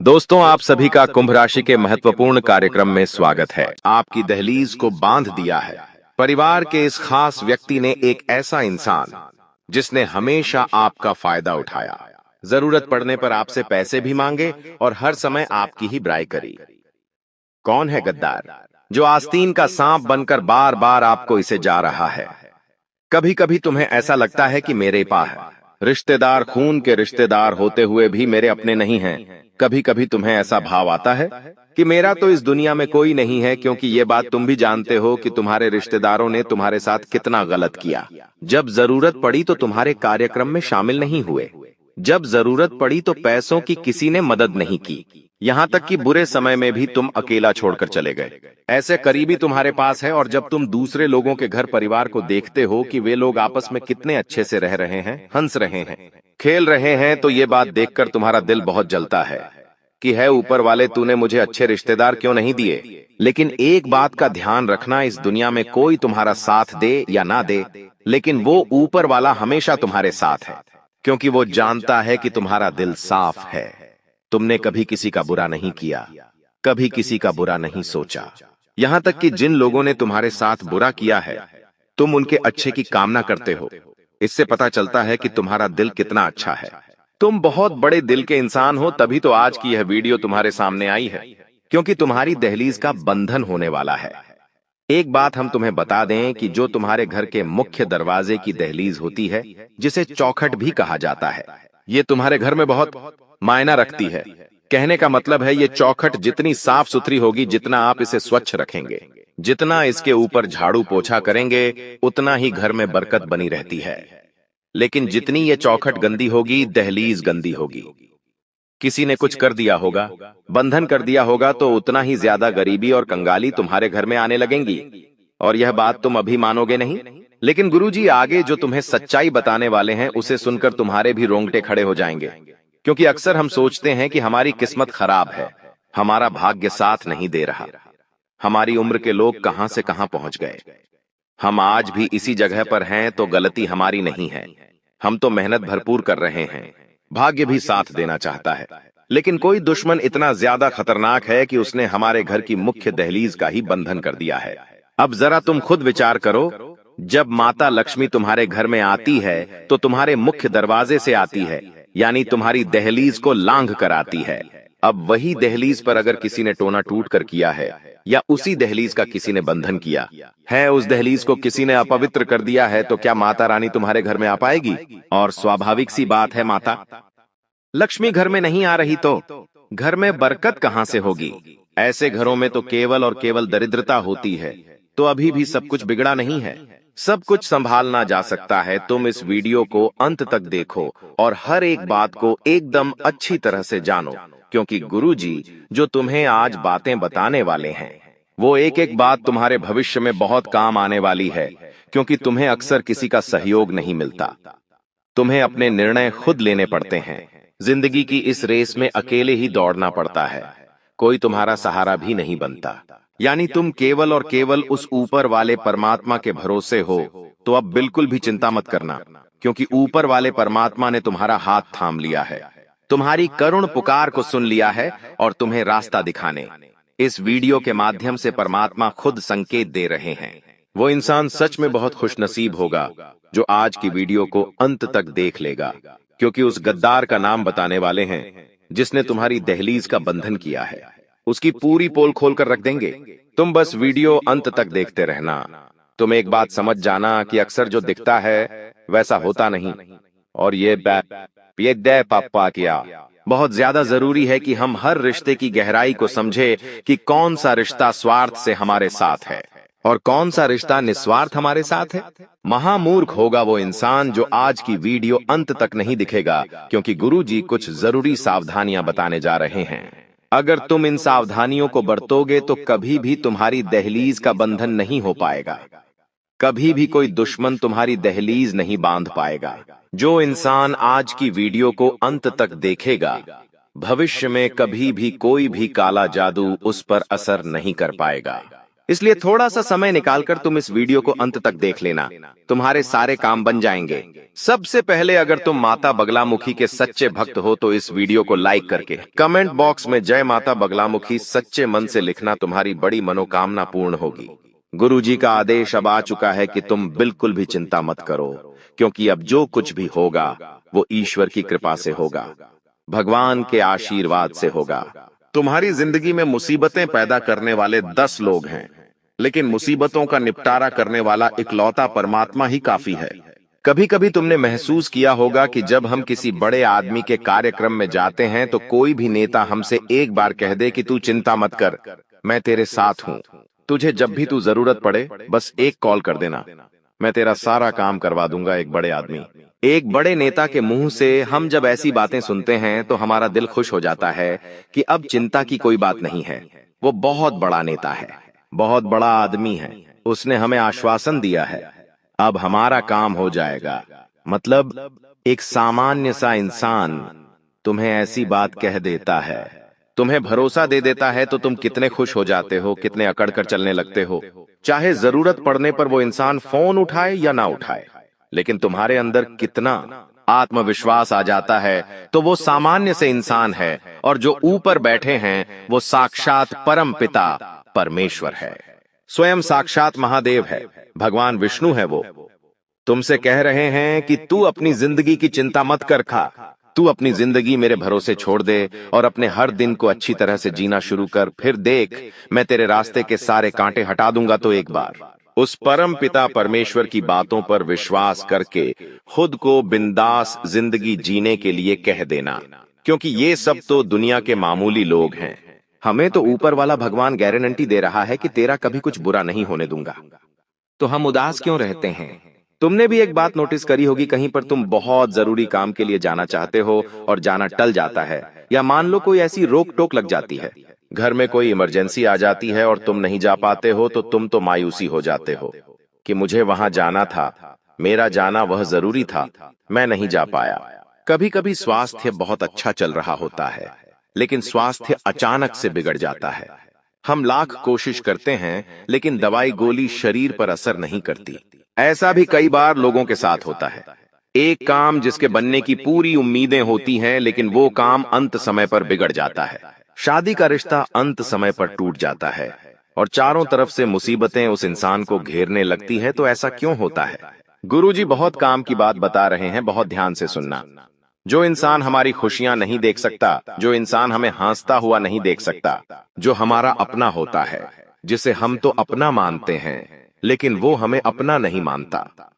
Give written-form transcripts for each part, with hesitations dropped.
दोस्तों, आप सभी का कुंभ राशि के महत्वपूर्ण कार्यक्रम में स्वागत है। आपकी दहलीज को बांध दिया है। परिवार के इस खास व्यक्ति ने एक ऐसा इंसान जिसने हमेशा आपका फायदा उठाया, जरूरत पड़ने पर आपसे पैसे भी मांगे और हर समय आपकी ही बुराई करी। कौन है गद्दार जो आस्तीन का सांप बनकर बार बार आपको इसे जा रहा है? कभी कभी तुम्हें ऐसा लगता है कि मेरे पास है, रिश्तेदार खून के रिश्तेदार होते हुए भी मेरे अपने नहीं हैं। कभी कभी तुम्हें ऐसा भाव आता है कि मेरा तो इस दुनिया में कोई नहीं है, क्योंकि ये बात तुम भी जानते हो कि तुम्हारे रिश्तेदारों ने तुम्हारे साथ कितना गलत किया। जब जरूरत पड़ी तो तुम्हारे कार्यक्रम में शामिल नहीं हुए, जब जरूरत पड़ी तो पैसों की किसी ने मदद नहीं की, यहाँ तक कि बुरे समय में भी तुम अकेला छोड़कर चले गए। ऐसे करीबी तुम्हारे पास है, और जब तुम दूसरे लोगों के घर परिवार को देखते हो कि वे लोग आपस में कितने अच्छे से रह रहे हैं, हंस रहे हैं, खेल रहे हैं, तो ये बात देखकर तुम्हारा दिल बहुत जलता है कि है ऊपर वाले, तूने मुझे अच्छे रिश्तेदार क्यों नहीं दिए। लेकिन एक बात का ध्यान रखना, इस दुनिया में कोई तुम्हारा साथ दे या ना दे, लेकिन वो ऊपर वाला हमेशा तुम्हारे साथ है, क्योंकि वो जानता है कि तुम्हारा दिल साफ है। तुमने कभी किसी का बुरा नहीं किया, कभी किसी का बुरा नहीं सोचा। यहां तक कि जिन लोगों ने तुम्हारे साथ बुरा किया है, तुम उनके अच्छे की कामना करते हो। इससे पता चलता है कि तुम्हारा दिल कितना अच्छा है। तुम बहुत बड़े दिल के इंसान हो, तभी तो आज की यह वीडियो तुम्हारे सामने आई है, क्योंकि तुम्हारी दहलीज का बंधन होने वाला है। एक बात हम तुम्हें बता दें कि जो तुम्हारे घर के मुख्य दरवाजे की दहलीज होती है, जिसे चौखट भी कहा जाता है, ये तुम्हारे घर में बहुत मायना रखती है। कहने का मतलब है, ये चौखट जितनी साफ सुथरी होगी, जितना आप इसे स्वच्छ रखेंगे, जितना इसके ऊपर झाड़ू पोछा करेंगे, उतना ही घर में बरकत बनी रहती है। लेकिन जितनी ये चौखट गंदी होगी, दहलीज गंदी होगी। किसी ने कुछ कर दिया होगा, बंधन कर दिया होगा, तो उतना ही ज्यादा गरीबी और कंगाली तुम्हारे घर में आने लगेंगी। और यह बात तुम अभी मानोगे नहीं, लेकिन गुरुजी आगे जो तुम्हें सच्चाई बताने वाले हैं, उसे सुनकर तुम्हारे भी रोंगटे खड़े हो जाएंगे। क्योंकि अक्सर हम सोचते हैं कि हमारी किस्मत खराब है, हमारा भाग्य साथ नहीं दे रहा, हमारी उम्र के लोग कहां से कहां पहुंच गए, हम आज भी इसी जगह पर हैं, तो गलती हमारी नहीं है। हम तो मेहनत भरपूर कर रहे हैं, भाग्य भी साथ देना चाहता है, लेकिन कोई दुश्मन इतना ज्यादा खतरनाक है कि उसने हमारे घर की मुख्य दहलीज का ही बंधन कर दिया है। अब जरा तुम खुद विचार करो, जब माता लक्ष्मी तुम्हारे घर में आती है तो तुम्हारे मुख्य दरवाजे से आती है, यानी तुम्हारी दहलीज को लांघ कर आती है। अब वही दहलीज पर अगर किसी ने टोना टूट कर किया है, या उसी दहलीज का किसी ने बंधन किया है, उस दहलीज को किसी ने अपवित्र कर दिया है, तो क्या माता रानी तुम्हारे घर में आ पाएगी? और स्वाभाविक सी बात है, माता लक्ष्मी घर में नहीं आ रही तो घर में बरकत कहां से होगी? ऐसे घरों में तो केवल और केवल दरिद्रता होती है। तो अभी भी सब कुछ बिगड़ा नहीं है, सब कुछ संभालना जा सकता है। तुम इस वीडियो को अंत तक देखो और हर एक बात को एकदम अच्छी तरह से जानो, क्योंकि गुरुजी जो तुम्हें आज बातें बताने वाले हैं, वो एक एक बात तुम्हारे भविष्य में बहुत काम आने वाली है। क्योंकि तुम्हें अक्सर किसी का सहयोग नहीं मिलता, तुम्हें अपने निर्णय खुद लेने पड़ते हैं। जिंदगी की इस रेस में अकेले ही दौड़ना पड़ता है, कोई तुम्हारा सहारा भी नहीं बनता। यानी तुम केवल और केवल उस ऊपर वाले परमात्मा के भरोसे हो। तो अब बिल्कुल भी चिंता मत करना, क्योंकि ऊपर वाले परमात्मा ने तुम्हारा हाथ थाम लिया है, तुम्हारी करुण पुकार को सुन लिया है और तुम्हें रास्ता दिखाने इस वीडियो के माध्यम से परमात्मा खुद संकेत दे रहे हैं। वो इंसान सच में बहुत खुशनसीब होगा जो आज की वीडियो को अंत तक देख लेगा, क्योंकि उस गद्दार का नाम बताने वाले हैं जिसने तुम्हारी दहलीज का बंधन किया है। उसकी पूरी पोल खोल कर रख देंगे, तुम बस वीडियो अंत तक देखते रहना। तुम एक बात समझ जाना कि अक्सर जो दिखता है वैसा होता नहीं, और ये दे पापा किया। बहुत ज्यादा जरूरी है कि हम हर रिश्ते की गहराई को समझे कि कौन सा रिश्ता स्वार्थ से हमारे साथ है और कौन सा रिश्ता निस्वार्थ हमारे साथ है। महामूर्ख होगा वो इंसान जो आज की वीडियो अंत तक नहीं दिखेगा, क्योंकि गुरुजी कुछ जरूरी सावधानियां बताने जा रहे हैं। अगर तुम इन सावधानियों को बरतोगे तो कभी भी तुम्हारी दहलीज का बंधन नहीं हो पाएगा, कभी भी कोई दुश्मन तुम्हारी दहलीज नहीं बांध पाएगा। जो इंसान आज की वीडियो को अंत तक देखेगा, भविष्य में कभी भी कोई भी काला जादू उस पर असर नहीं कर पाएगा। इसलिए थोड़ा सा समय निकालकर तुम इस वीडियो को अंत तक देख लेना, तुम्हारे सारे काम बन जाएंगे। सबसे पहले अगर तुम माता बगलामुखी के सच्चे भक्त हो तो इस वीडियो को लाइक करके कमेंट बॉक्स में जय माता बगलामुखी सच्चे मन से लिखना, तुम्हारी बड़ी मनोकामना पूर्ण होगी। गुरुजी का आदेश अब आ चुका है कि तुम बिल्कुल भी चिंता मत करो, क्योंकि अब जो कुछ भी होगा वो ईश्वर की कृपा से होगा, भगवान के आशीर्वाद से होगा। तुम्हारी जिंदगी में मुसीबतें पैदा करने वाले 10 लोग हैं, लेकिन मुसीबतों का निपटारा करने वाला इकलौता परमात्मा ही काफी है। कभी कभी तुमने महसूस किया होगा कि जब हम किसी बड़े आदमी के कार्यक्रम में जाते हैं तो कोई भी नेता हमसे एक बार कह दे कि तू चिंता मत कर, मैं तेरे साथ हूं, तुझे जब भी तू जरूरत पड़े बस एक कॉल कर देना, मैं तेरा सारा काम करवा दूंगा। एक बड़े आदमी, एक बड़े नेता के मुंह से हम जब ऐसी बातें सुनते हैं तो हमारा दिल खुश हो जाता है कि अब चिंता की कोई बात नहीं है। वो बहुत बड़ा नेता है, बहुत बड़ा आदमी है, उसने हमें आश्वासन दिया है, अब हमारा काम हो जाएगा। मतलब एक सामान्य सा इंसान तुम्हें ऐसी बात कह देता है, तुम्हें भरोसा दे देता है, तो तुम कितने खुश हो जाते हो, कितने अकड़ कर चलने लगते हो। चाहे जरूरत पड़ने पर वो इंसान फोन उठाए या ना उठाए, लेकिन तुम्हारे अंदर कितना आत्मविश्वास आ जाता है, तो वो सामान्य से इंसान है, और जो ऊपर बैठे हैं वो साक्षात परम पिता परमेश्वर है, स्वयं साक्षात महादेव है, भगवान विष्णु है। वो तुमसे कह रहे हैं कि तू अपनी जिंदगी की चिंता मत कर, खा, तू अपनी जिंदगी मेरे भरोसे छोड़ दे और अपने हर दिन को अच्छी तरह से जीना शुरू कर, फिर देख मैं तेरे रास्ते के सारे कांटे हटा दूंगा। तो एक बार उस परम पिता परमेश्वर की बातों पर विश्वास करके खुद को बिंदास जिंदगी जीने के लिए कह देना, क्योंकि ये सब तो दुनिया के मामूली लोग हैं। हमें तो ऊपर वाला भगवान गारंटी दे रहा है कि तेरा कभी कुछ बुरा नहीं होने दूंगा, तो हम उदास क्यों रहते हैं? तुमने भी एक बात नोटिस करी होगी, कहीं पर तुम बहुत जरूरी काम के लिए जाना चाहते हो और जाना टल जाता है, या मान लो कोई ऐसी रोक टोक लग जाती है, घर में कोई इमरजेंसी आ जाती है और तुम नहीं जा पाते हो, तो तुम तो मायूसी हो जाते हो कि मुझे वहां जाना था, मेरा जाना वह जरूरी था, मैं नहीं जा पाया। कभी कभी स्वास्थ्य बहुत अच्छा चल रहा होता है, लेकिन स्वास्थ्य अचानक से बिगड़ जाता है। हम लाख कोशिश करते हैं, लेकिन दवाई गोली शरीर पर असर नहीं करती। ऐसा भी कई बार लोगों के साथ होता है। एक काम जिसके बनने की पूरी उम्मीदें होती हैं, लेकिन वो काम अंत समय पर बिगड़ जाता है। शादी का रिश्ता अंत समय पर टूट जाता है और चारों तरफ से मुसीबतें उस इंसान को घेरने लगती है। तो ऐसा क्यों होता है? गुरुजी बहुत काम की बात बता रहे हैं, बहुत ध्यान से सुनना। जो इंसान हमारी खुशियां नहीं देख सकता, जो इंसान हमें हंसता हुआ नहीं देख सकता, जो हमारा अपना होता है, जिसे हम तो अपना मानते हैं लेकिन वो हमें अपना नहीं मानता,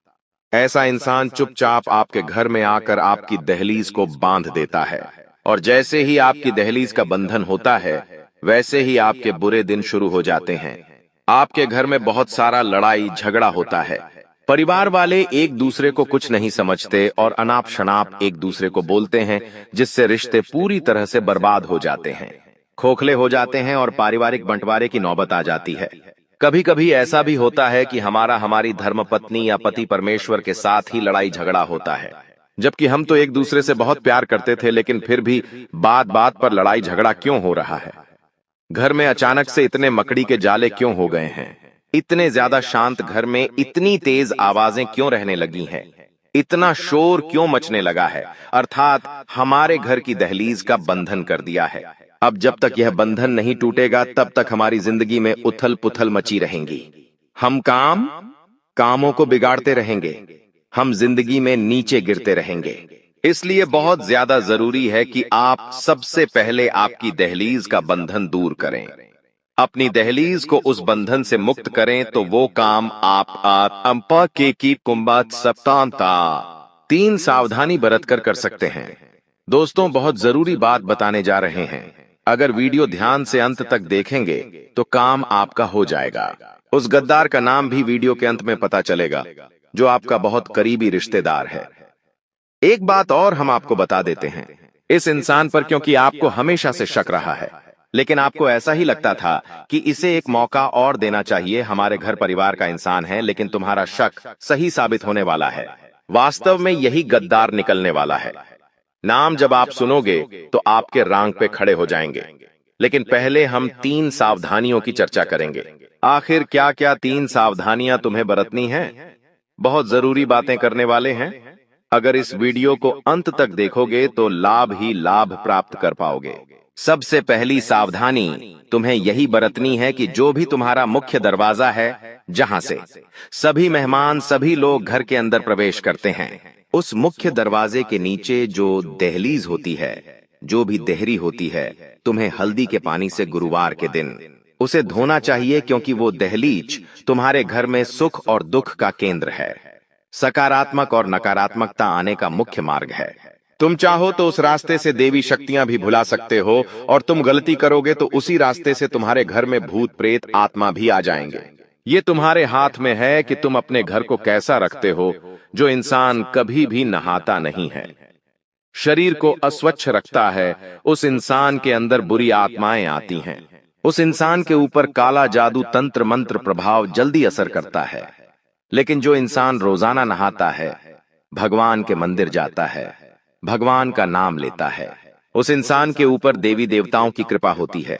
ऐसा इंसान चुपचाप आपके घर में आकर आपकी दहलीज को बांध देता है, और जैसे ही आपकी दहलीज का बंधन होता है वैसे ही आपके बुरे दिन शुरू हो जाते हैं। आपके घर में बहुत सारा लड़ाई झगड़ा होता है, परिवार वाले एक दूसरे को कुछ नहीं समझते और अनाप शनाप एक दूसरे को बोलते हैं, जिससे रिश्ते पूरी तरह से बर्बाद हो जाते हैं, खोखले हो जाते हैं और पारिवारिक बंटवारे की नौबत आ जाती है। कभी कभी ऐसा भी होता है कि हमारी धर्मपत्नी या पति परमेश्वर के साथ ही लड़ाई झगड़ा होता है, जबकि हम तो एक दूसरे से बहुत प्यार करते थे, लेकिन फिर भी बात बात पर लड़ाई झगड़ा क्यों हो रहा है? घर में अचानक से इतने मकड़ी के जाले क्यों हो गए हैं? इतने ज्यादा शांत घर में इतनी तेज आवाजें क्यों रहने लगी हैं? इतना शोर क्यों मचने लगा है? अर्थात हमारे घर की दहलीज का बंधन कर दिया है। अब जब तक यह बंधन नहीं टूटेगा तब तक हमारी जिंदगी में उथल पुथल मची रहेंगी। हम कामों को बिगाड़ते रहेंगे, हम जिंदगी में नीचे गिरते रहेंगे। इसलिए बहुत ज्यादा जरूरी है कि आप सबसे पहले आपकी दहलीज का बंधन दूर करें, अपनी दहलीज को उस बंधन से मुक्त करें। तो वो काम आप अंपा के की कुंभत सप्तांता 3 सावधानी बरतकर कर सकते हैं। दोस्तों, बहुत जरूरी बात बताने जा रहे हैं। अगर वीडियो ध्यान से अंत तक देखेंगे तो काम आपका हो जाएगा। उस गद्दार का नाम भी वीडियो के अंत में पता चलेगा, जो आपका बहुत करीबी रिश्तेदार है। एक बात और हम आपको बता देते हैं, इस इंसान पर क्योंकि आपको हमेशा से शक रहा है, लेकिन आपको ऐसा ही लगता था कि इसे एक मौका और देना चाहिए, हमारे घर परिवार का इंसान है, लेकिन तुम्हारा शक सही साबित होने वाला है। वास्तव में यही गद्दार निकलने वाला है। नाम जब आप सुनोगे तो आपके रांग पे खड़े हो जाएंगे, लेकिन पहले हम 3 सावधानियों की चर्चा करेंगे। आखिर क्या क्या 3 सावधानियां तुम्हें बरतनी हैं? बहुत जरूरी बातें करने वाले हैं। अगर इस वीडियो को अंत तक देखोगे तो लाभ ही लाभ प्राप्त कर पाओगे। सबसे पहली सावधानी तुम्हें यही बरतनी है कि जो भी तुम्हारा मुख्य दरवाजा है, जहां से सभी मेहमान, सभी लोग घर के अंदर प्रवेश करते हैं, उस मुख्य दरवाजे के नीचे जो दहलीज होती है, जो भी देहरी होती है, तुम्हें हल्दी के पानी से गुरुवार के दिन उसे धोना चाहिए, क्योंकि वो दहलीज तुम्हारे घर में सुख और दुख का केंद्र है, सकारात्मक और नकारात्मकता आने का मुख्य मार्ग है। तुम चाहो तो उस रास्ते से देवी शक्तियां भी भुला सकते हो, और तुम गलती करोगे तो उसी रास्ते से तुम्हारे घर में भूत प्रेत आत्मा भी आ जाएंगे। ये तुम्हारे हाथ में है कि तुम अपने घर को कैसा रखते हो। जो इंसान कभी भी नहाता नहीं है, शरीर को अस्वच्छ रखता है, उस इंसान के अंदर बुरी आत्माएं आती हैं। उस इंसान के ऊपर काला जादू, तंत्र मंत्र प्रभाव जल्दी असर करता है। लेकिन जो इंसान रोजाना नहाता है, भगवान के मंदिर जाता है, भगवान का नाम लेता है, उस इंसान के ऊपर देवी देवताओं की कृपा होती है।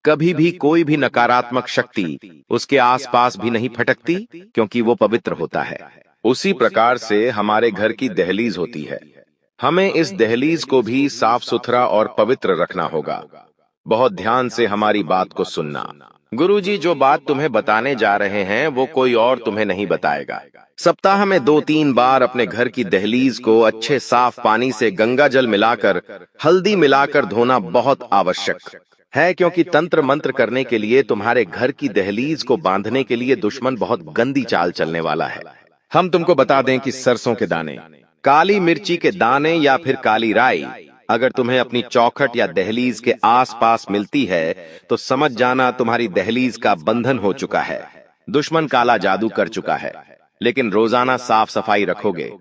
कभी भी कोई भी नकारात्मक शक्ति उसके आसपास भी नहीं फटकती, क्योंकि वो पवित्र होता है। उसी प्रकार से हमारे घर की दहलीज होती है। हमें इस दहलीज को भी साफ सुथरा और पवित्र रखना होगा। बहुत ध्यान से हमारी बात को सुनना। गुरुजी जो बात तुम्हें बताने जा रहे हैं वो कोई और तुम्हें नहीं बताएगा। सप्ताह में 2-3 बार अपने घर की दहलीज को अच्छे साफ पानी से गंगा जल मिलाकर, हल्दी मिलाकर धोना बहुत आवश्यक है, क्योंकि तंत्र मंत्र करने के लिए, तुम्हारे घर की दहलीज को बांधने के लिए दुश्मन बहुत गंदी चाल चलने वाला है। हम तुमको बता दें कि सरसों के दाने, काली मिर्ची के दाने या फिर काली राई अगर तुम्हें अपनी चौखट या दहलीज के आसपास मिलती है तो समझ जाना तुम्हारी दहलीज का बंधन हो चुका है, दुश्मन काला जादू कर चुका है। लेकिन रोजाना साफ सफाई रखोगे,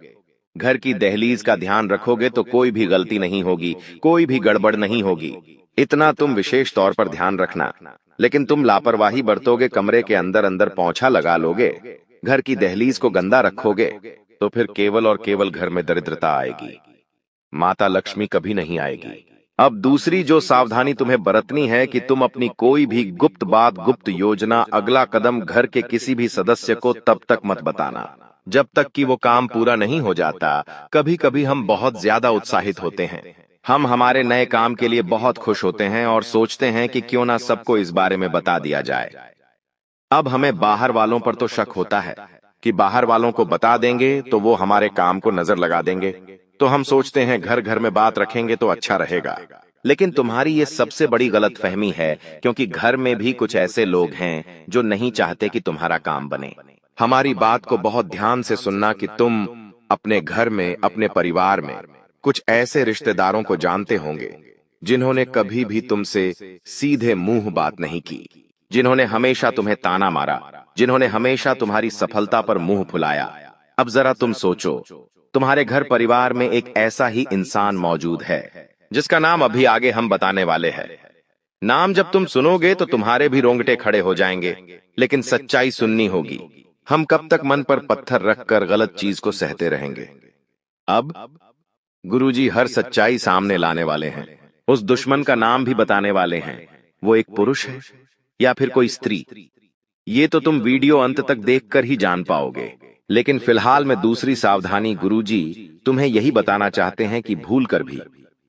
घर की दहलीज का ध्यान रखोगे तो कोई भी गलती नहीं होगी, कोई भी गड़बड़ नहीं होगी। इतना तुम विशेष तौर पर ध्यान रखना। लेकिन तुम लापरवाही बरतोगे, कमरे के अंदर अंदर पोंछा लगा लोगे, घर की दहलीज को गंदा रखोगे, तो फिर केवल और केवल घर में दरिद्रता आएगी, माता लक्ष्मी कभी नहीं आएगी। अब दूसरी जो सावधानी तुम्हें बरतनी है कि तुम अपनी कोई भी गुप्त बात, गुप्त योजना, अगला कदम घर के किसी भी सदस्य को तब तक मत बताना जब तक कि वो काम पूरा नहीं हो जाता। कभी कभी हम बहुत ज्यादा उत्साहित होते हैं, हम हमारे नए काम के लिए बहुत खुश होते हैं और सोचते हैं कि क्यों ना सबको इस बारे में बता दिया जाए। अब हमें बाहर वालों पर तो शक होता है कि बाहर वालों को बता देंगे तो वो हमारे काम को नजर लगा देंगे, तो हम सोचते हैं घर घर में बात रखेंगे तो अच्छा रहेगा। लेकिन तुम्हारी ये सबसे बड़ी गलतफहमी है, क्योंकि घर में भी कुछ ऐसे लोग हैं जो नहीं चाहते कि तुम्हारा काम बने। हमारी बात को बहुत ध्यान से सुनना कि तुम अपने घर में, अपने परिवार में कुछ ऐसे रिश्तेदारों को जानते होंगे जिन्होंने कभी भी तुमसे सीधे मुंह बात नहीं की, जिन्होंने हमेशा तुम्हें ताना मारा, जिन्होंने हमेशा तुम्हारी सफलता पर मुंह फुलाया। अब जरा तुम सोचो, तुम्हारे घर परिवार में एक ऐसा ही इंसान मौजूद है जिसका नाम अभी आगे हम बताने वाले हैं। नाम जब तुम सुनोगे तो तुम्हारे भी रोंगटे खड़े हो जाएंगे, लेकिन सच्चाई सुननी होगी। हम कब तक मन पर पत्थर रखकर गलत चीज को सहते रहेंगे? अब गुरुजी हर सच्चाई सामने लाने वाले हैं। उस दुश्मन का नाम भी बताने वाले हैं। वो एक पुरुष है या फिर कोई स्त्री, ये तो तुम वीडियो अंत तक देखकर ही जान पाओगे। लेकिन फिलहाल में दूसरी सावधानी गुरुजी तुम्हें यही बताना चाहते हैं कि भूलकर भी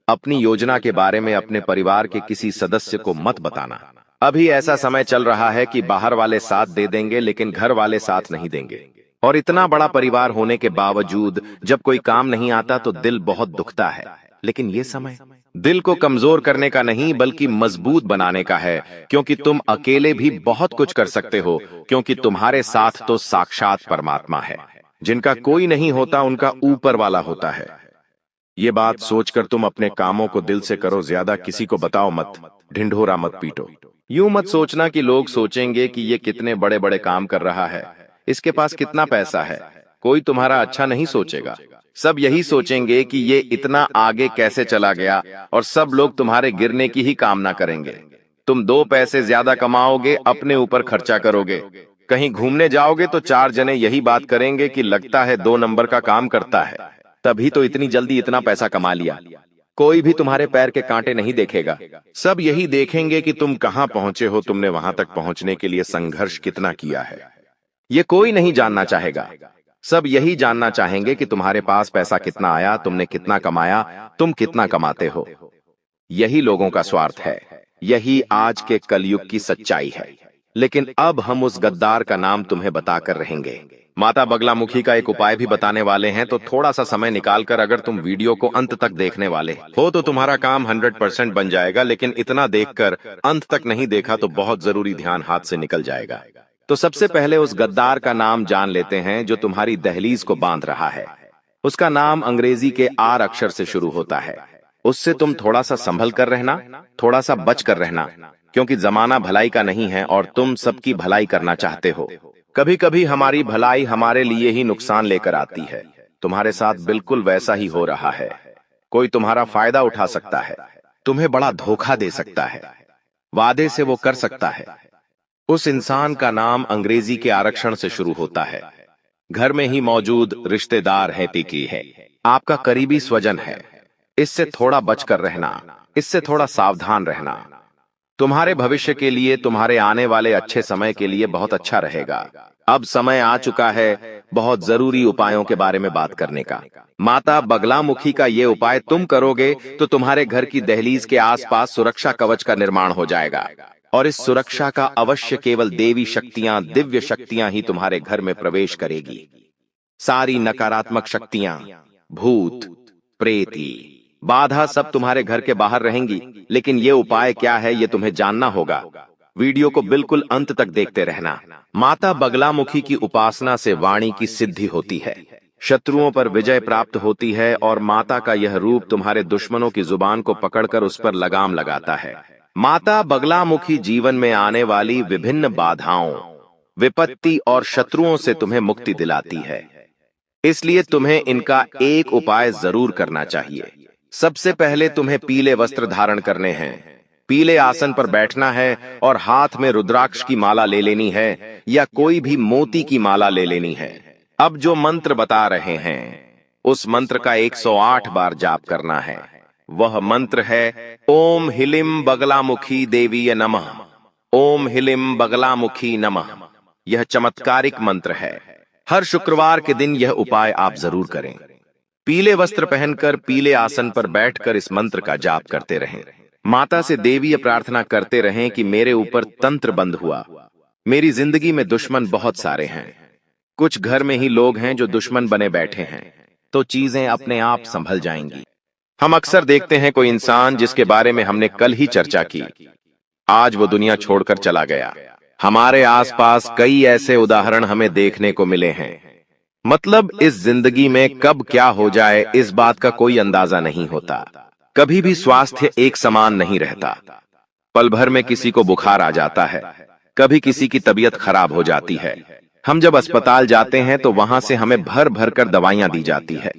अपनी योजना के बारे में अपने परिवार के किसी सदस्य को मत बताना। अभी ऐसा समय चल रहा है कि बाहर वाले साथ दे देंगे, लेकिन घर वाले साथ नहीं देंगे। और इतना बड़ा परिवार होने के बावजूद जब कोई काम नहीं आता तो दिल बहुत दुखता है। लेकिन ये समय दिल को कमजोर करने का नहीं, बल्कि मजबूत बनाने का है, क्योंकि तुम अकेले भी बहुत कुछ कर सकते हो, क्योंकि तुम्हारे साथ तो साक्षात परमात्मा है। जिनका कोई नहीं होता उनका ऊपर वाला होता है। ये बात सोचकर तुम अपने कामों को दिल से करो, ज्यादा किसी को बताओ मत, ढिंढोरा मत पीटो। यूं मत सोचना कि लोग सोचेंगे कि ये कितने बड़े बड़े काम कर रहा है, इसके पास कितना पैसा है। कोई तुम्हारा अच्छा नहीं सोचेगा, सब यही सोचेंगे कि ये इतना आगे कैसे चला गया, और सब लोग तुम्हारे गिरने की ही कामना करेंगे। तुम 2 पैसे ज्यादा कमाओगे, अपने ऊपर खर्चा करोगे, कहीं घूमने जाओगे तो 4 जने यही बात करेंगे कि लगता है 2 नंबर का काम करता है, तभी तो इतनी जल्दी इतना पैसा कमा लिया। कोई भी तुम्हारे पैर के कांटे नहीं देखेगा। सब यही देखेंगे कि तुम कहां पहुंचे हो, तुमने वहां तक पहुंचने के लिए संघर्ष कितना किया है। ये कोई नहीं जानना चाहेगा। सब यही जानना चाहेंगे कि तुम्हारे पास पैसा कितना आया, तुमने कितना कमाया, तुम कितना कमाते हो। यही लोगों का स्वार्थ है। यही आज के कलयुग की सच्चाई है। लेकिन अब हम उस गद्दार का नाम तुम्हें बताकर रहेंगे। माता बगलामुखी का एक उपाय भी बताने वाले हैं, तो थोड़ा सा समय निकालकर अगर तुम वीडियो को अंत तक देखने वाले हो तो तुम्हारा काम 100% बन जाएगा। लेकिन इतना देखकर अंत तक नहीं देखा तो बहुत जरूरी ध्यान हाथ से निकल जाएगा। तो सबसे पहले उस गद्दार का नाम जान लेते हैं जो तुम्हारी दहलीज को बांध रहा है। उसका नाम अंग्रेजी के आर अक्षर से शुरू होता है। उससे तुम थोड़ा सा संभल कर रहना, थोड़ा सा बच कर रहना, क्योंकि जमाना भलाई का नहीं है और तुम सबकी भलाई करना चाहते हो। कभी कभी हमारी भलाई हमारे लिए ही नुकसान लेकर आती है। तुम्हारे साथ बिल्कुल वैसा ही हो रहा है। कोई तुम्हारा फायदा उठा सकता है, तुम्हें बड़ा धोखा दे सकता है, वादे से वो कर सकता है। उस इंसान का नाम अंग्रेजी के आरक्षण से शुरू होता है। घर में ही मौजूद रिश्तेदार है, टिकी है, आपका करीबी स्वजन है। इससे थोड़ा बचकर रहना, इससे थोड़ा सावधान रहना। तुम्हारे भविष्य के लिए, तुम्हारे आने वाले अच्छे समय के लिए बहुत अच्छा रहेगा। अब समय आ चुका है बहुत जरूरी उपायों के बारे में बात करने का। माता बगलामुखी का ये उपाय तुम करोगे तो तुम्हारे घर की दहलीज के आसपास सुरक्षा कवच का निर्माण हो जाएगा। और इस सुरक्षा का अवश्य केवल देवी शक्तियां, दिव्य शक्तियां ही तुम्हारे घर में प्रवेश करेगी। सारी नकारात्मक शक्तियां, भूत, प्रेती, बाधा सब तुम्हारे घर के बाहर रहेंगी। लेकिन ये उपाय क्या है ये तुम्हें जानना होगा। वीडियो को बिल्कुल अंत तक देखते रहना। माता बगलामुखी की उपासना से वाणी की सिद्धि होती है, शत्रुओं पर विजय प्राप्त होती है और माता का यह रूप तुम्हारे दुश्मनों की जुबान को पकड़कर उस पर लगाम लगाता है। माता बगलामुखी जीवन में आने वाली विभिन्न बाधाओं, विपत्ति और शत्रुओं से तुम्हें मुक्ति दिलाती है। इसलिए तुम्हें इनका एक उपाय जरूर करना चाहिए। सबसे पहले तुम्हें पीले वस्त्र धारण करने हैं, पीले आसन पर बैठना है और हाथ में रुद्राक्ष की माला ले लेनी है या कोई भी मोती की माला ले लेनी है। अब जो मंत्र बता रहे हैं उस मंत्र का 108 बार जाप करना है। वह मंत्र है ओम हिलिम बगलामुखी देवीय नमः, ओम हिलिम बगलामुखी नमः। यह चमत्कारिक मंत्र है। हर शुक्रवार के दिन यह उपाय आप जरूर करें। पीले वस्त्र पहनकर पीले आसन पर बैठकर इस मंत्र का जाप करते रहें। माता से देवीय प्रार्थना करते रहें कि मेरे ऊपर तंत्र बंद हुआ, मेरी जिंदगी में दुश्मन बहुत सारे हैं। कुछ घर में ही लोग हैं जो दुश्मन बने बैठे हैं, तो चीजें अपने आप संभल जाएंगी। हम अक्सर देखते हैं कोई इंसान जिसके बारे में हमने कल ही चर्चा की, आज वो दुनिया छोड़कर चला गया। हमारे आसपास कई ऐसे उदाहरण हमें देखने को मिले हैं। मतलब इस जिंदगी में कब क्या हो जाए इस बात का कोई अंदाजा नहीं होता। कभी भी स्वास्थ्य एक समान नहीं रहता। पल भर में किसी को बुखार आ जाता है, कभी किसी की तबीयत खराब हो जाती है। हम जब अस्पताल जाते हैं तो वहां से हमें भर भर कर दवाइयां दी जाती है।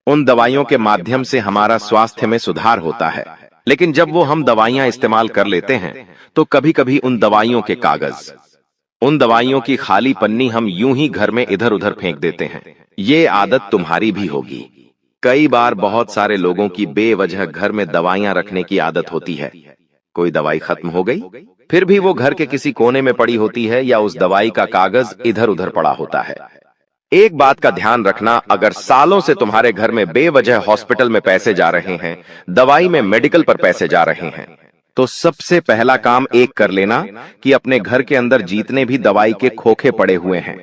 उन दवाइयों के माध्यम से हमारा स्वास्थ्य में सुधार होता है। लेकिन जब वो हम दवाइयां इस्तेमाल कर लेते हैं तो कभी कभी उन दवाइयों के कागज, उन दवाइयों की खाली पन्नी हम यूं ही घर में इधर उधर फेंक देते हैं। ये आदत तुम्हारी भी होगी। कई बार बहुत सारे लोगों की बेवजह घर में दवाइयां रखने की आदत होती है। कोई दवाई खत्म हो गई, फिर भी वो घर के किसी कोने में पड़ी होती है या उस दवाई का कागज इधर उधर पड़ा होता है। एक बात का ध्यान रखना, अगर सालों से तुम्हारे घर में बेवजह हॉस्पिटल में पैसे जा रहे हैं, दवाई में मेडिकल पर पैसे जा रहे हैं, तो सबसे पहला काम एक कर लेना कि अपने घर के अंदर जितने भी दवाई के खोखे पड़े हुए हैं,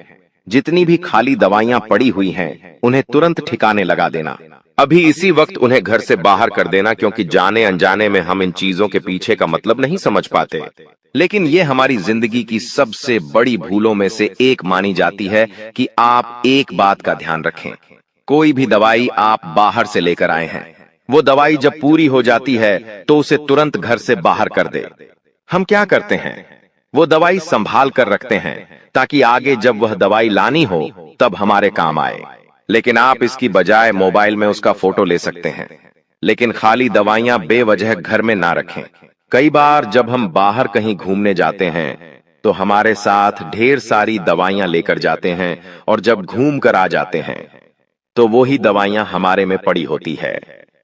जितनी भी खाली दवाइयां पड़ी हुई हैं, उन्हें तुरंत ठिकाने लगा देना। अभी इसी वक्त उन्हें घर से बाहर कर देना, क्योंकि जाने अनजाने में हम इन चीजों के पीछे का मतलब नहीं समझ पाते। लेकिन ये हमारी जिंदगी की सबसे बड़ी भूलों में से एक मानी जाती है कि आप एक बात का ध्यान रखें, कोई भी दवाई आप बाहर से लेकर आए हैं, वो दवाई जब पूरी हो जाती है तो उसे तुरंत घर से बाहर कर दे। हम क्या करते हैं, वो दवाई संभाल कर रखते हैं ताकि आगे जब वह दवाई लानी हो तब हमारे काम आए। लेकिन आप इसकी बजाय मोबाइल में उसका फोटो ले सकते हैं। लेकिन खाली दवाइयां बेवजह घर में ना रखें। कई बार जब हम बाहर कहीं घूमने जाते हैं तो हमारे साथ ढेर सारी दवाइयां लेकर जाते हैं और जब घूम कर आ जाते हैं तो वो ही दवाइयां हमारे में पड़ी होती है।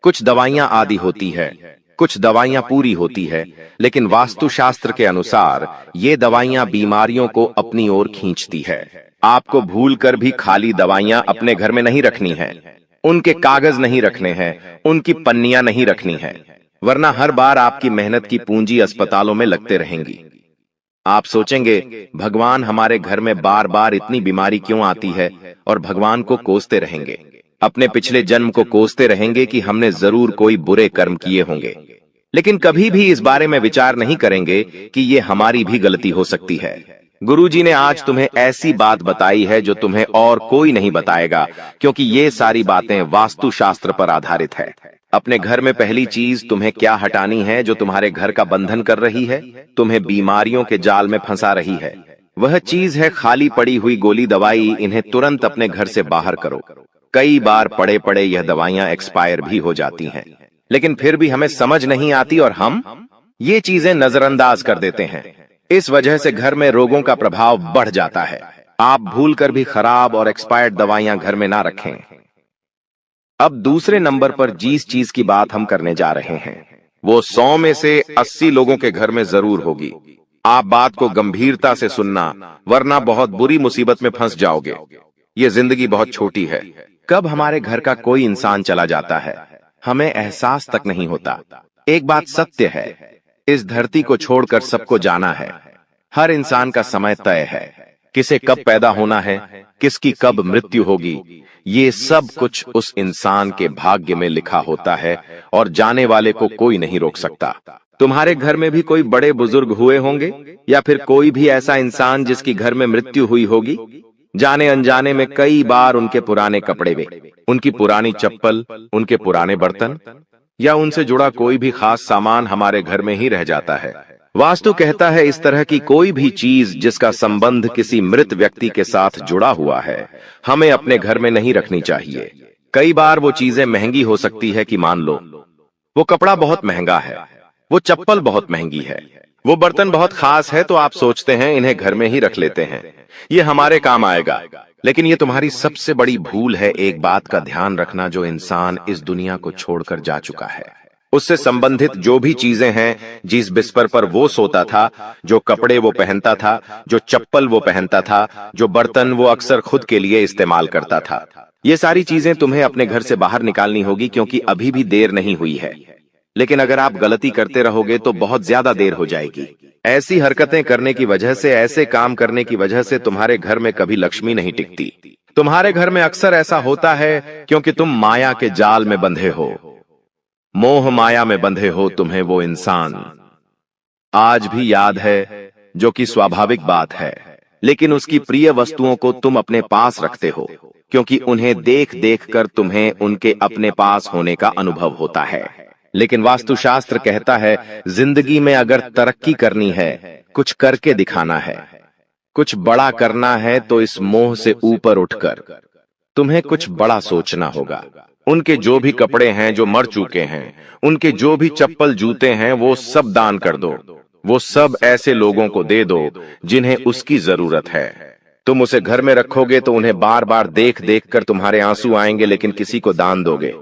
कुछ दवाइयां आदि होती है, कुछ दवाइयां पूरी होती है, लेकिन वास्तुशास्त्र के अनुसार ये दवाइयां बीमारियों को अपनी ओर खींचती है। आपको भूलकर भी खाली दवाइयां अपने घर में नहीं रखनी है, उनके कागज नहीं रखने हैं, उनकी पन्नियां नहीं रखनी है, वरना हर बार आपकी मेहनत की पूंजी अस्पतालों में लगते रहेंगी। आप सोचेंगे, भगवान हमारे घर में बार बार इतनी बीमारी क्यों आती है, और भगवान को कोसते रहेंगे, अपने पिछले जन्म को कोसते रहेंगे कि हमने जरूर कोई बुरे कर्म किए होंगे। लेकिन कभी भी इस बारे में विचार नहीं करेंगे कि ये हमारी भी गलती हो सकती है। गुरुजी ने आज तुम्हें ऐसी बात बताई है जो तुम्हें और कोई नहीं बताएगा, क्योंकि ये सारी बातें वास्तुशास्त्र पर आधारित है। अपने घर में पहली चीज तुम्हें क्या हटानी है जो तुम्हारे घर का बंधन कर रही है, तुम्हें बीमारियों के जाल में फंसा रही है? वह चीज है खाली पड़ी हुई गोली दवाई। इन्हें तुरंत अपने घर से बाहर करो। कई बार पड़े पड़े यह दवाइयां एक्सपायर भी हो जाती हैं, लेकिन फिर भी हमें समझ नहीं आती और हम ये चीजें नजरअंदाज कर देते हैं। इस वजह से घर में रोगों का प्रभाव बढ़ जाता है। आप भूलकर भी खराब और एक्सपायर्ड दवाइयां घर में ना रखें। अब दूसरे नंबर पर जिस चीज की बात हम करने जा रहे हैं, वो 100 में से 80 लोगों के घर में जरूर होगी। आप बात को गंभीरता से सुनना, वरना बहुत बुरी मुसीबत में फंस जाओगे। ये जिंदगी बहुत छोटी है। कब हमारे घर का कोई इंसान चला जाता है, हमें एहसास तक नहीं होता। एक बात सत्य है, इस धरती को छोड़कर सबको जाना है। हर इंसान का समय तय है। किसे कब पैदा होना है, किसकी कब मृत्यु होगी, ये सब कुछ उस इंसान के भाग्य में लिखा होता है और जाने वाले को कोई नहीं रोक सकता। तुम्हारे घर में भी कोई बड़े बुजुर्ग हुए होंगे, या फिर कोई भी ऐसा इंसान जिसकी घर में मृत्यु हुई होगी। जाने अनजाने में कई बार उनके पुराने कपड़े वे, उनकी पुरानी चप्पल, उनके पुराने बर्तन या उनसे जुड़ा कोई भी खास सामान हमारे घर में ही रह जाता है। वास्तु कहता है इस तरह की कोई भी चीज जिसका संबंध किसी मृत व्यक्ति के साथ जुड़ा हुआ है, हमें अपने घर में नहीं रखनी चाहिए। कई बार वो चीजें महंगी हो सकती है कि मान लो वो कपड़ा बहुत महंगा है, वो चप्पल बहुत महंगी है, वो बर्तन बहुत खास है, तो आप सोचते हैं इन्हें घर में ही रख लेते हैं, ये हमारे काम आएगा। लेकिन ये तुम्हारी सबसे बड़ी भूल है। एक बात का ध्यान रखना, जो इंसान इस दुनिया को छोड़कर जा चुका है, उससे संबंधित जो भी चीजें हैं, जिस बिस्तर पर वो सोता था, जो कपड़े वो पहनता था, जो चप्पल वो पहनता था, जो बर्तन वो अक्सर खुद के लिए इस्तेमाल करता था, ये सारी चीजें तुम्हें अपने घर से बाहर निकालनी होगी, क्योंकि अभी भी देर नहीं हुई है। लेकिन अगर आप गलती करते रहोगे तो बहुत ज्यादा देर हो जाएगी। ऐसी हरकतें करने की वजह से, ऐसे काम करने की वजह से तुम्हारे घर में कभी लक्ष्मी नहीं टिकती। तुम्हारे घर में अक्सर ऐसा होता है क्योंकि तुम माया के जाल में बंधे हो, मोह माया में बंधे हो। तुम्हें वो इंसान आज भी याद है, जो कि स्वाभाविक बात है, लेकिन उसकी प्रिय वस्तुओं को तुम अपने पास रखते हो, क्योंकि उन्हें देख देख कर तुम्हें उनके अपने पास होने का अनुभव होता है। लेकिन वास्तुशास्त्र कहता है, जिंदगी में अगर तरक्की करनी है, कुछ करके दिखाना है, कुछ बड़ा करना है, तो इस मोह से ऊपर उठकर तुम्हें कुछ बड़ा सोचना होगा। उनके जो भी कपड़े हैं जो मर चुके हैं, उनके जो भी चप्पल जूते हैं, वो सब दान कर दो। वो सब ऐसे लोगों को दे दो जिन्हें उसकी जरूरत है। तुम उसे घर में रखोगे तो उन्हें बार बार देख देख कर तुम्हारे आंसू आएंगे, लेकिन किसी को दान दोगे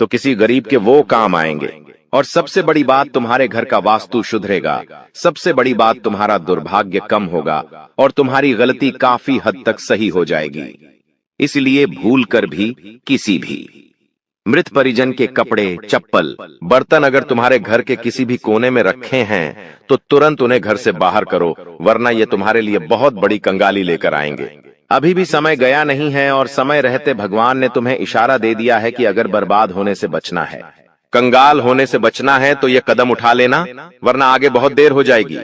तो किसी गरीब के वो काम आएंगे। और सबसे बड़ी बात, तुम्हारे घर का वास्तु सुधरेगा। सबसे बड़ी बात, तुम्हारा दुर्भाग्य कम होगा और तुम्हारी गलती काफी हद तक सही हो जाएगी। इसलिए भूल कर भी किसी भी मृत परिजन के कपड़े, चप्पल, बर्तन अगर तुम्हारे घर के किसी भी कोने में रखे हैं, तो तुरंत उन्हें घर से बाहर करो, वरना ये तुम्हारे लिए बहुत बड़ी कंगाली लेकर आएंगे। अभी भी समय गया नहीं है, और समय रहते भगवान ने तुम्हें इशारा दे दिया है कि अगर बर्बाद होने से बचना है, कंगाल होने से बचना है, तो ये कदम उठा लेना, वरना आगे बहुत देर हो जाएगी।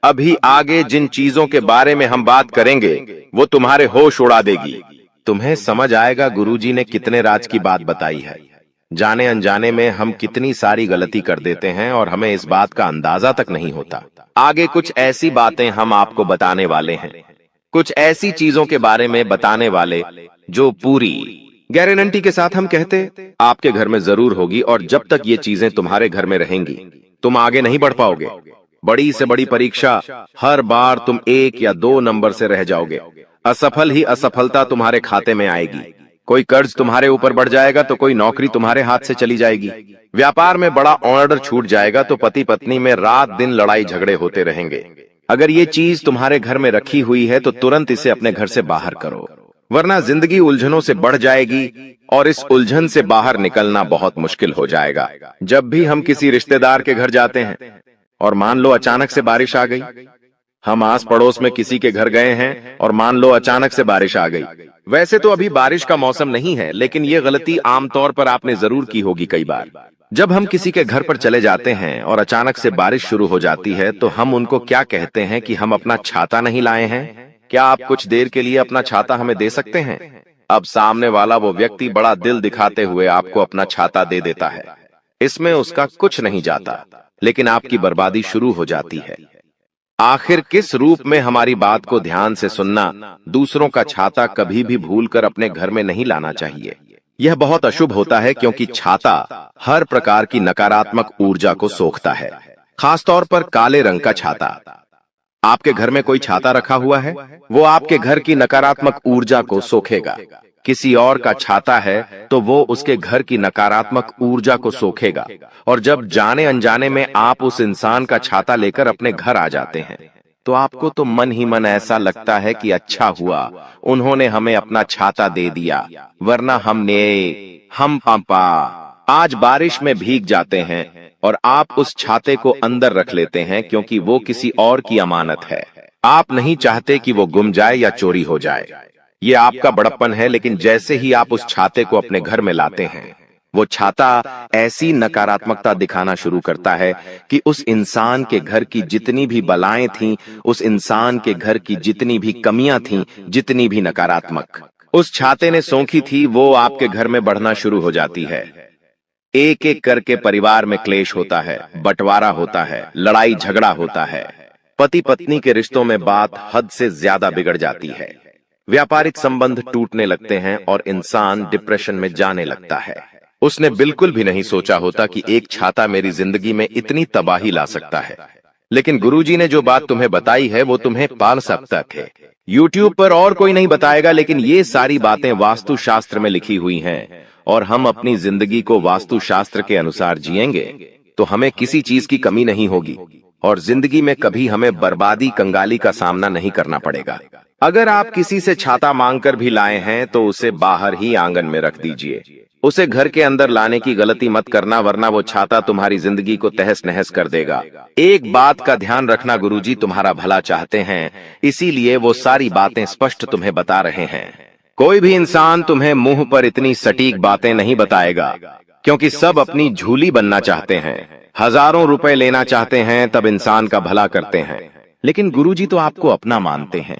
अभी आगे जिन चीजों के बारे में हम बात करेंगे, वो तुम्हारे होश उड़ा देगी। तुम्हें समझ आएगा गुरुजी ने कितने राज की बात बताई है। जाने अनजाने में हम कितनी सारी गलती कर देते हैं और हमें इस बात का अंदाजा तक नहीं होता। आगे कुछ ऐसी बातें हम आपको बताने वाले हैं, कुछ ऐसी चीजों के बारे में बताने वाले जो पूरी गारंटी के साथ हम कहते आपके घर में जरूर होगी। और जब तक ये चीजें तुम्हारे घर में रहेंगी, तुम आगे नहीं बढ़ पाओगे। बड़ी से बड़ी परीक्षा, हर बार तुम 1 या 2 नंबर से रह जाओगे। असफल ही असफलता तुम्हारे खाते में आएगी। कोई कर्ज तुम्हारे ऊपर बढ़ जाएगा तो कोई नौकरी तुम्हारे हाथ से चली जाएगी। व्यापार में बड़ा ऑर्डर छूट जाएगा तो पति पत्नी में रात दिन लड़ाई झगड़े होते रहेंगे। अगर ये चीज तुम्हारे घर में रखी हुई है तो तुरंत इसे अपने घर से बाहर करो, वरना जिंदगी उलझनों से बढ़ जाएगी और इस उलझन से बाहर निकलना बहुत मुश्किल हो जाएगा। जब भी हम किसी रिश्तेदार के घर जाते हैं और मान लो अचानक से बारिश आ गई, हम आस पड़ोस में किसी के घर गए हैं और मान लो अचानक से बारिश आ गई। वैसे तो अभी बारिश का मौसम नहीं है, लेकिन ये गलती आमतौर पर आपने जरूर की होगी कई बार। जब हम किसी के घर पर चले जाते हैं और अचानक से बारिश शुरू हो जाती है तो हम उनको क्या कहते हैं कि हम अपना छाता नहीं लाए हैं, क्या आप कुछ देर के लिए अपना छाता हमें दे सकते हैं? अब सामने वाला वो व्यक्ति बड़ा दिल दिखाते हुए आपको अपना छाता दे देता है। इसमें उसका कुछ नहीं जाता, लेकिन आपकी बर्बादी शुरू हो जाती है। आखिर किस रूप में हमारी बात को ध्यान से सुनना, दूसरों का छाता कभी भी भूलकर अपने घर में नहीं लाना चाहिए। यह बहुत अशुभ होता है क्योंकि छाता हर प्रकार की नकारात्मक ऊर्जा को सोखता है, खासतौर पर काले रंग का छाता। आपके घर में कोई छाता रखा हुआ है, वो आपके घर की नकारात्मक ऊर्जा को सोखेगा। किसी और का छाता है तो वो उसके घर की नकारात्मक ऊर्जा को सोखेगा, और जब जाने अनजाने में आप उस इंसान का छाता लेकर अपने घर आ जाते हैं तो आपको तो मन ही मन ऐसा लगता है कि अच्छा हुआ उन्होंने हमें अपना छाता दे दिया, वरना हम पापा आज बारिश में भीग जाते हैं और आप उस छाते को अंदर रख लेते हैं क्योंकि वो किसी और की अमानत है। आप नहीं चाहते कि वो गुम जाए या चोरी हो जाए। ये आपका बड़प्पन है, लेकिन जैसे ही आप उस छाते को अपने घर में लाते हैं, वो छाता ऐसी नकारात्मकता दिखाना शुरू करता है कि उस इंसान के घर की जितनी भी बलाएं थीं, उस इंसान के घर की जितनी भी कमियां थीं, जितनी भी नकारात्मक उस छाते ने सोखी थी, वो आपके घर में बढ़ना शुरू हो जाती है। एक एक करके परिवार में क्लेश होता है, बंटवारा होता है, लड़ाई झगड़ा होता है, पति पत्नी के रिश्तों में बात हद से ज्यादा बिगड़ जाती है, व्यापारिक संबंध टूटने लगते हैं और इंसान डिप्रेशन में जाने लगता है। उसने बिल्कुल भी नहीं सोचा होता कि एक छाता मेरी जिंदगी में इतनी तबाही ला सकता है, लेकिन गुरुजी ने जो बात तुम्हें बताई है वो तुम्हें पाल सकता है। YouTube पर और कोई नहीं बताएगा, लेकिन ये सारी बातें वास्तु शास्त्र में लिखी हुई हैं, और हम अपनी जिंदगी को वास्तु शास्त्र के अनुसार जिएंगे तो हमें किसी चीज की कमी नहीं होगी और जिंदगी में कभी हमें बर्बादी कंगाली का सामना नहीं करना पड़ेगा। अगर आप किसी से छाता मांगकर भी लाए हैं तो उसे बाहर ही आंगन में रख दीजिए, उसे घर के अंदर लाने की गलती मत करना, वरना वो छाता तुम्हारी जिंदगी को तहस नहस कर देगा। एक बात का ध्यान रखना, गुरुजी तुम्हारा भला चाहते हैं, इसीलिए वो सारी बातें स्पष्ट तुम्हें बता रहे हैं। कोई भी इंसान तुम्हें मुंह पर इतनी सटीक बातें नहीं बताएगा, क्योंकि सब अपनी झूली बनना चाहते हैं, हजारों रुपए लेना चाहते हैं, तब इंसान का भला करते हैं। लेकिन गुरुजी तो आपको अपना मानते हैं,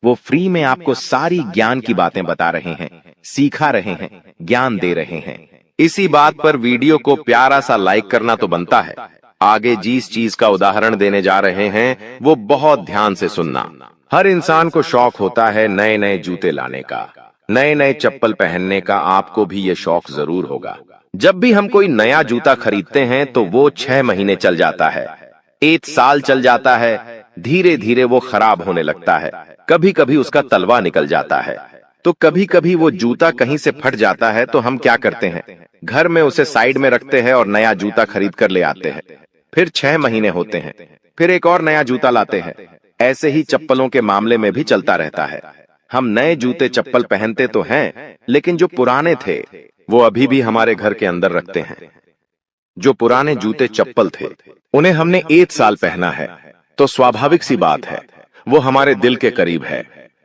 वो फ्री में आपको सारी ज्ञान की बातें बता रहे हैं, सिखा रहे हैं, ज्ञान दे रहे हैं। इसी बात पर वीडियो को प्यारा सा लाइक करना तो बनता है। आगे जिस चीज का उदाहरण देने जा रहे हैं वो बहुत ध्यान से सुनना। हर इंसान को शौक होता है नए नए जूते लाने का, नए नए चप्पल पहनने का। आपको भी ये शौक जरूर होगा। जब भी हम कोई नया जूता खरीदते हैं तो वो 6 महीने चल जाता है, 1 साल चल जाता है, धीरे धीरे वो खराब होने लगता है। कभी कभी उसका तलवा निकल जाता है, तो कभी कभी वो जूता कहीं से फट जाता है, तो हम क्या करते हैं, घर में उसे साइड में रखते हैं और नया जूता खरीद कर ले आते हैं। फिर 6 महीने होते हैं, फिर एक और नया जूता लाते हैं। ऐसे ही चप्पलों के मामले में भी चलता रहता है। हम नए जूते चप्पल पहनते तो हैं, लेकिन जो पुराने थे वो अभी भी हमारे घर के अंदर रखते हैं। जो पुराने जूते चप्पल थे उन्हें हमने 1 साल पहना है, तो स्वाभाविक सी बात है वो हमारे दिल के करीब है।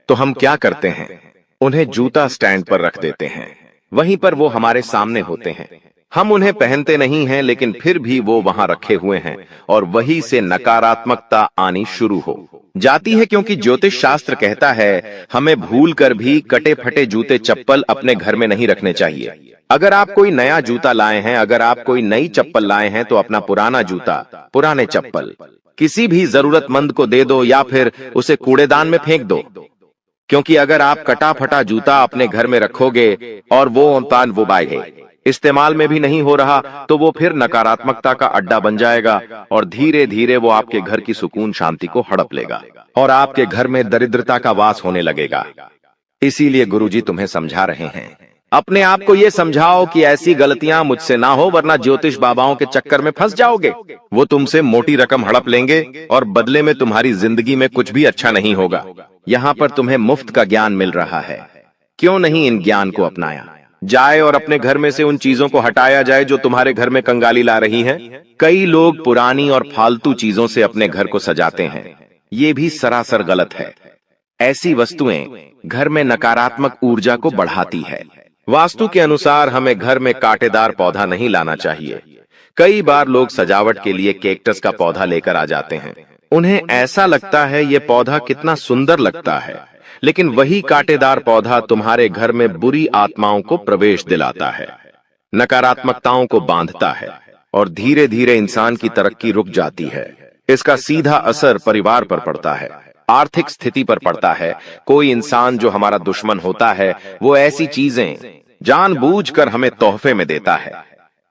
तो हम क्या करते हैं, उन्हें जूता स्टैंड पर रख देते हैं, वहीं पर वो हमारे सामने होते हैं। हम उन्हें पहनते नहीं हैं, लेकिन फिर भी वो वहां रखे हुए हैं और वहीं से नकारात्मकता आनी शुरू हो जाती है। क्योंकि ज्योतिष शास्त्र कहता है हमें भूल कर भी कटे फटे जूते चप्पल अपने घर में नहीं रखने चाहिए। अगर आप कोई नया जूता लाए हैं, अगर आप कोई नई चप्पल लाए हैं, तो अपना पुराना जूता, पुराने चप्पल किसी भी जरूरतमंद को दे दो या फिर उसे कूड़ेदान में फेंक दो। क्योंकि अगर आप कटा फटा जूता अपने घर में रखोगे और वो बाय इस्तेमाल में भी नहीं हो रहा, तो वो फिर नकारात्मकता का अड्डा बन जाएगा और धीरे धीरे वो आपके घर की सुकून शांति को हड़प लेगा और आपके घर में दरिद्रता का वास होने लगेगा। इसीलिए गुरुजी तुम्हें समझा रहे हैं अपने आप को ये समझाओ कि ऐसी गलतियां मुझसे ना हो, वरना ज्योतिष बाबाओं के चक्कर में फंस जाओगे। वो तुमसे मोटी रकम हड़प लेंगे और बदले में तुम्हारी जिंदगी में कुछ भी अच्छा नहीं होगा। यहाँ पर तुम्हें मुफ्त का ज्ञान मिल रहा है, क्यों नहीं इन ज्ञान को अपनाया जाए और अपने घर में से उन चीजों को हटाया जाए जो तुम्हारे घर में कंगाली ला रही हैं। कई लोग पुरानी और फालतू चीजों से अपने घर को सजाते हैं, ये भी सरासर गलत है। ऐसी वस्तुएं घर में नकारात्मक ऊर्जा को बढ़ाती है। वास्तु के अनुसार हमें घर में कांटेदार पौधा नहीं लाना चाहिए। कई बार लोग सजावट के लिए कैक्टस का पौधा लेकर आ जाते हैं। उन्हें ऐसा लगता है ये पौधा कितना सुंदर लगता है, लेकिन वही कांटेदार पौधा तुम्हारे घर में बुरी आत्माओं को प्रवेश दिलाता है, नकारात्मकताओं को बांधता है और धीरे धीरे इंसान की तरक्की रुक जाती है। इसका सीधा असर परिवार पर पड़ता है, आर्थिक स्थिति पर पड़ता है। कोई इंसान जो हमारा दुश्मन होता है वो ऐसी चीजें जानबूझकर हमें तोहफे में देता है,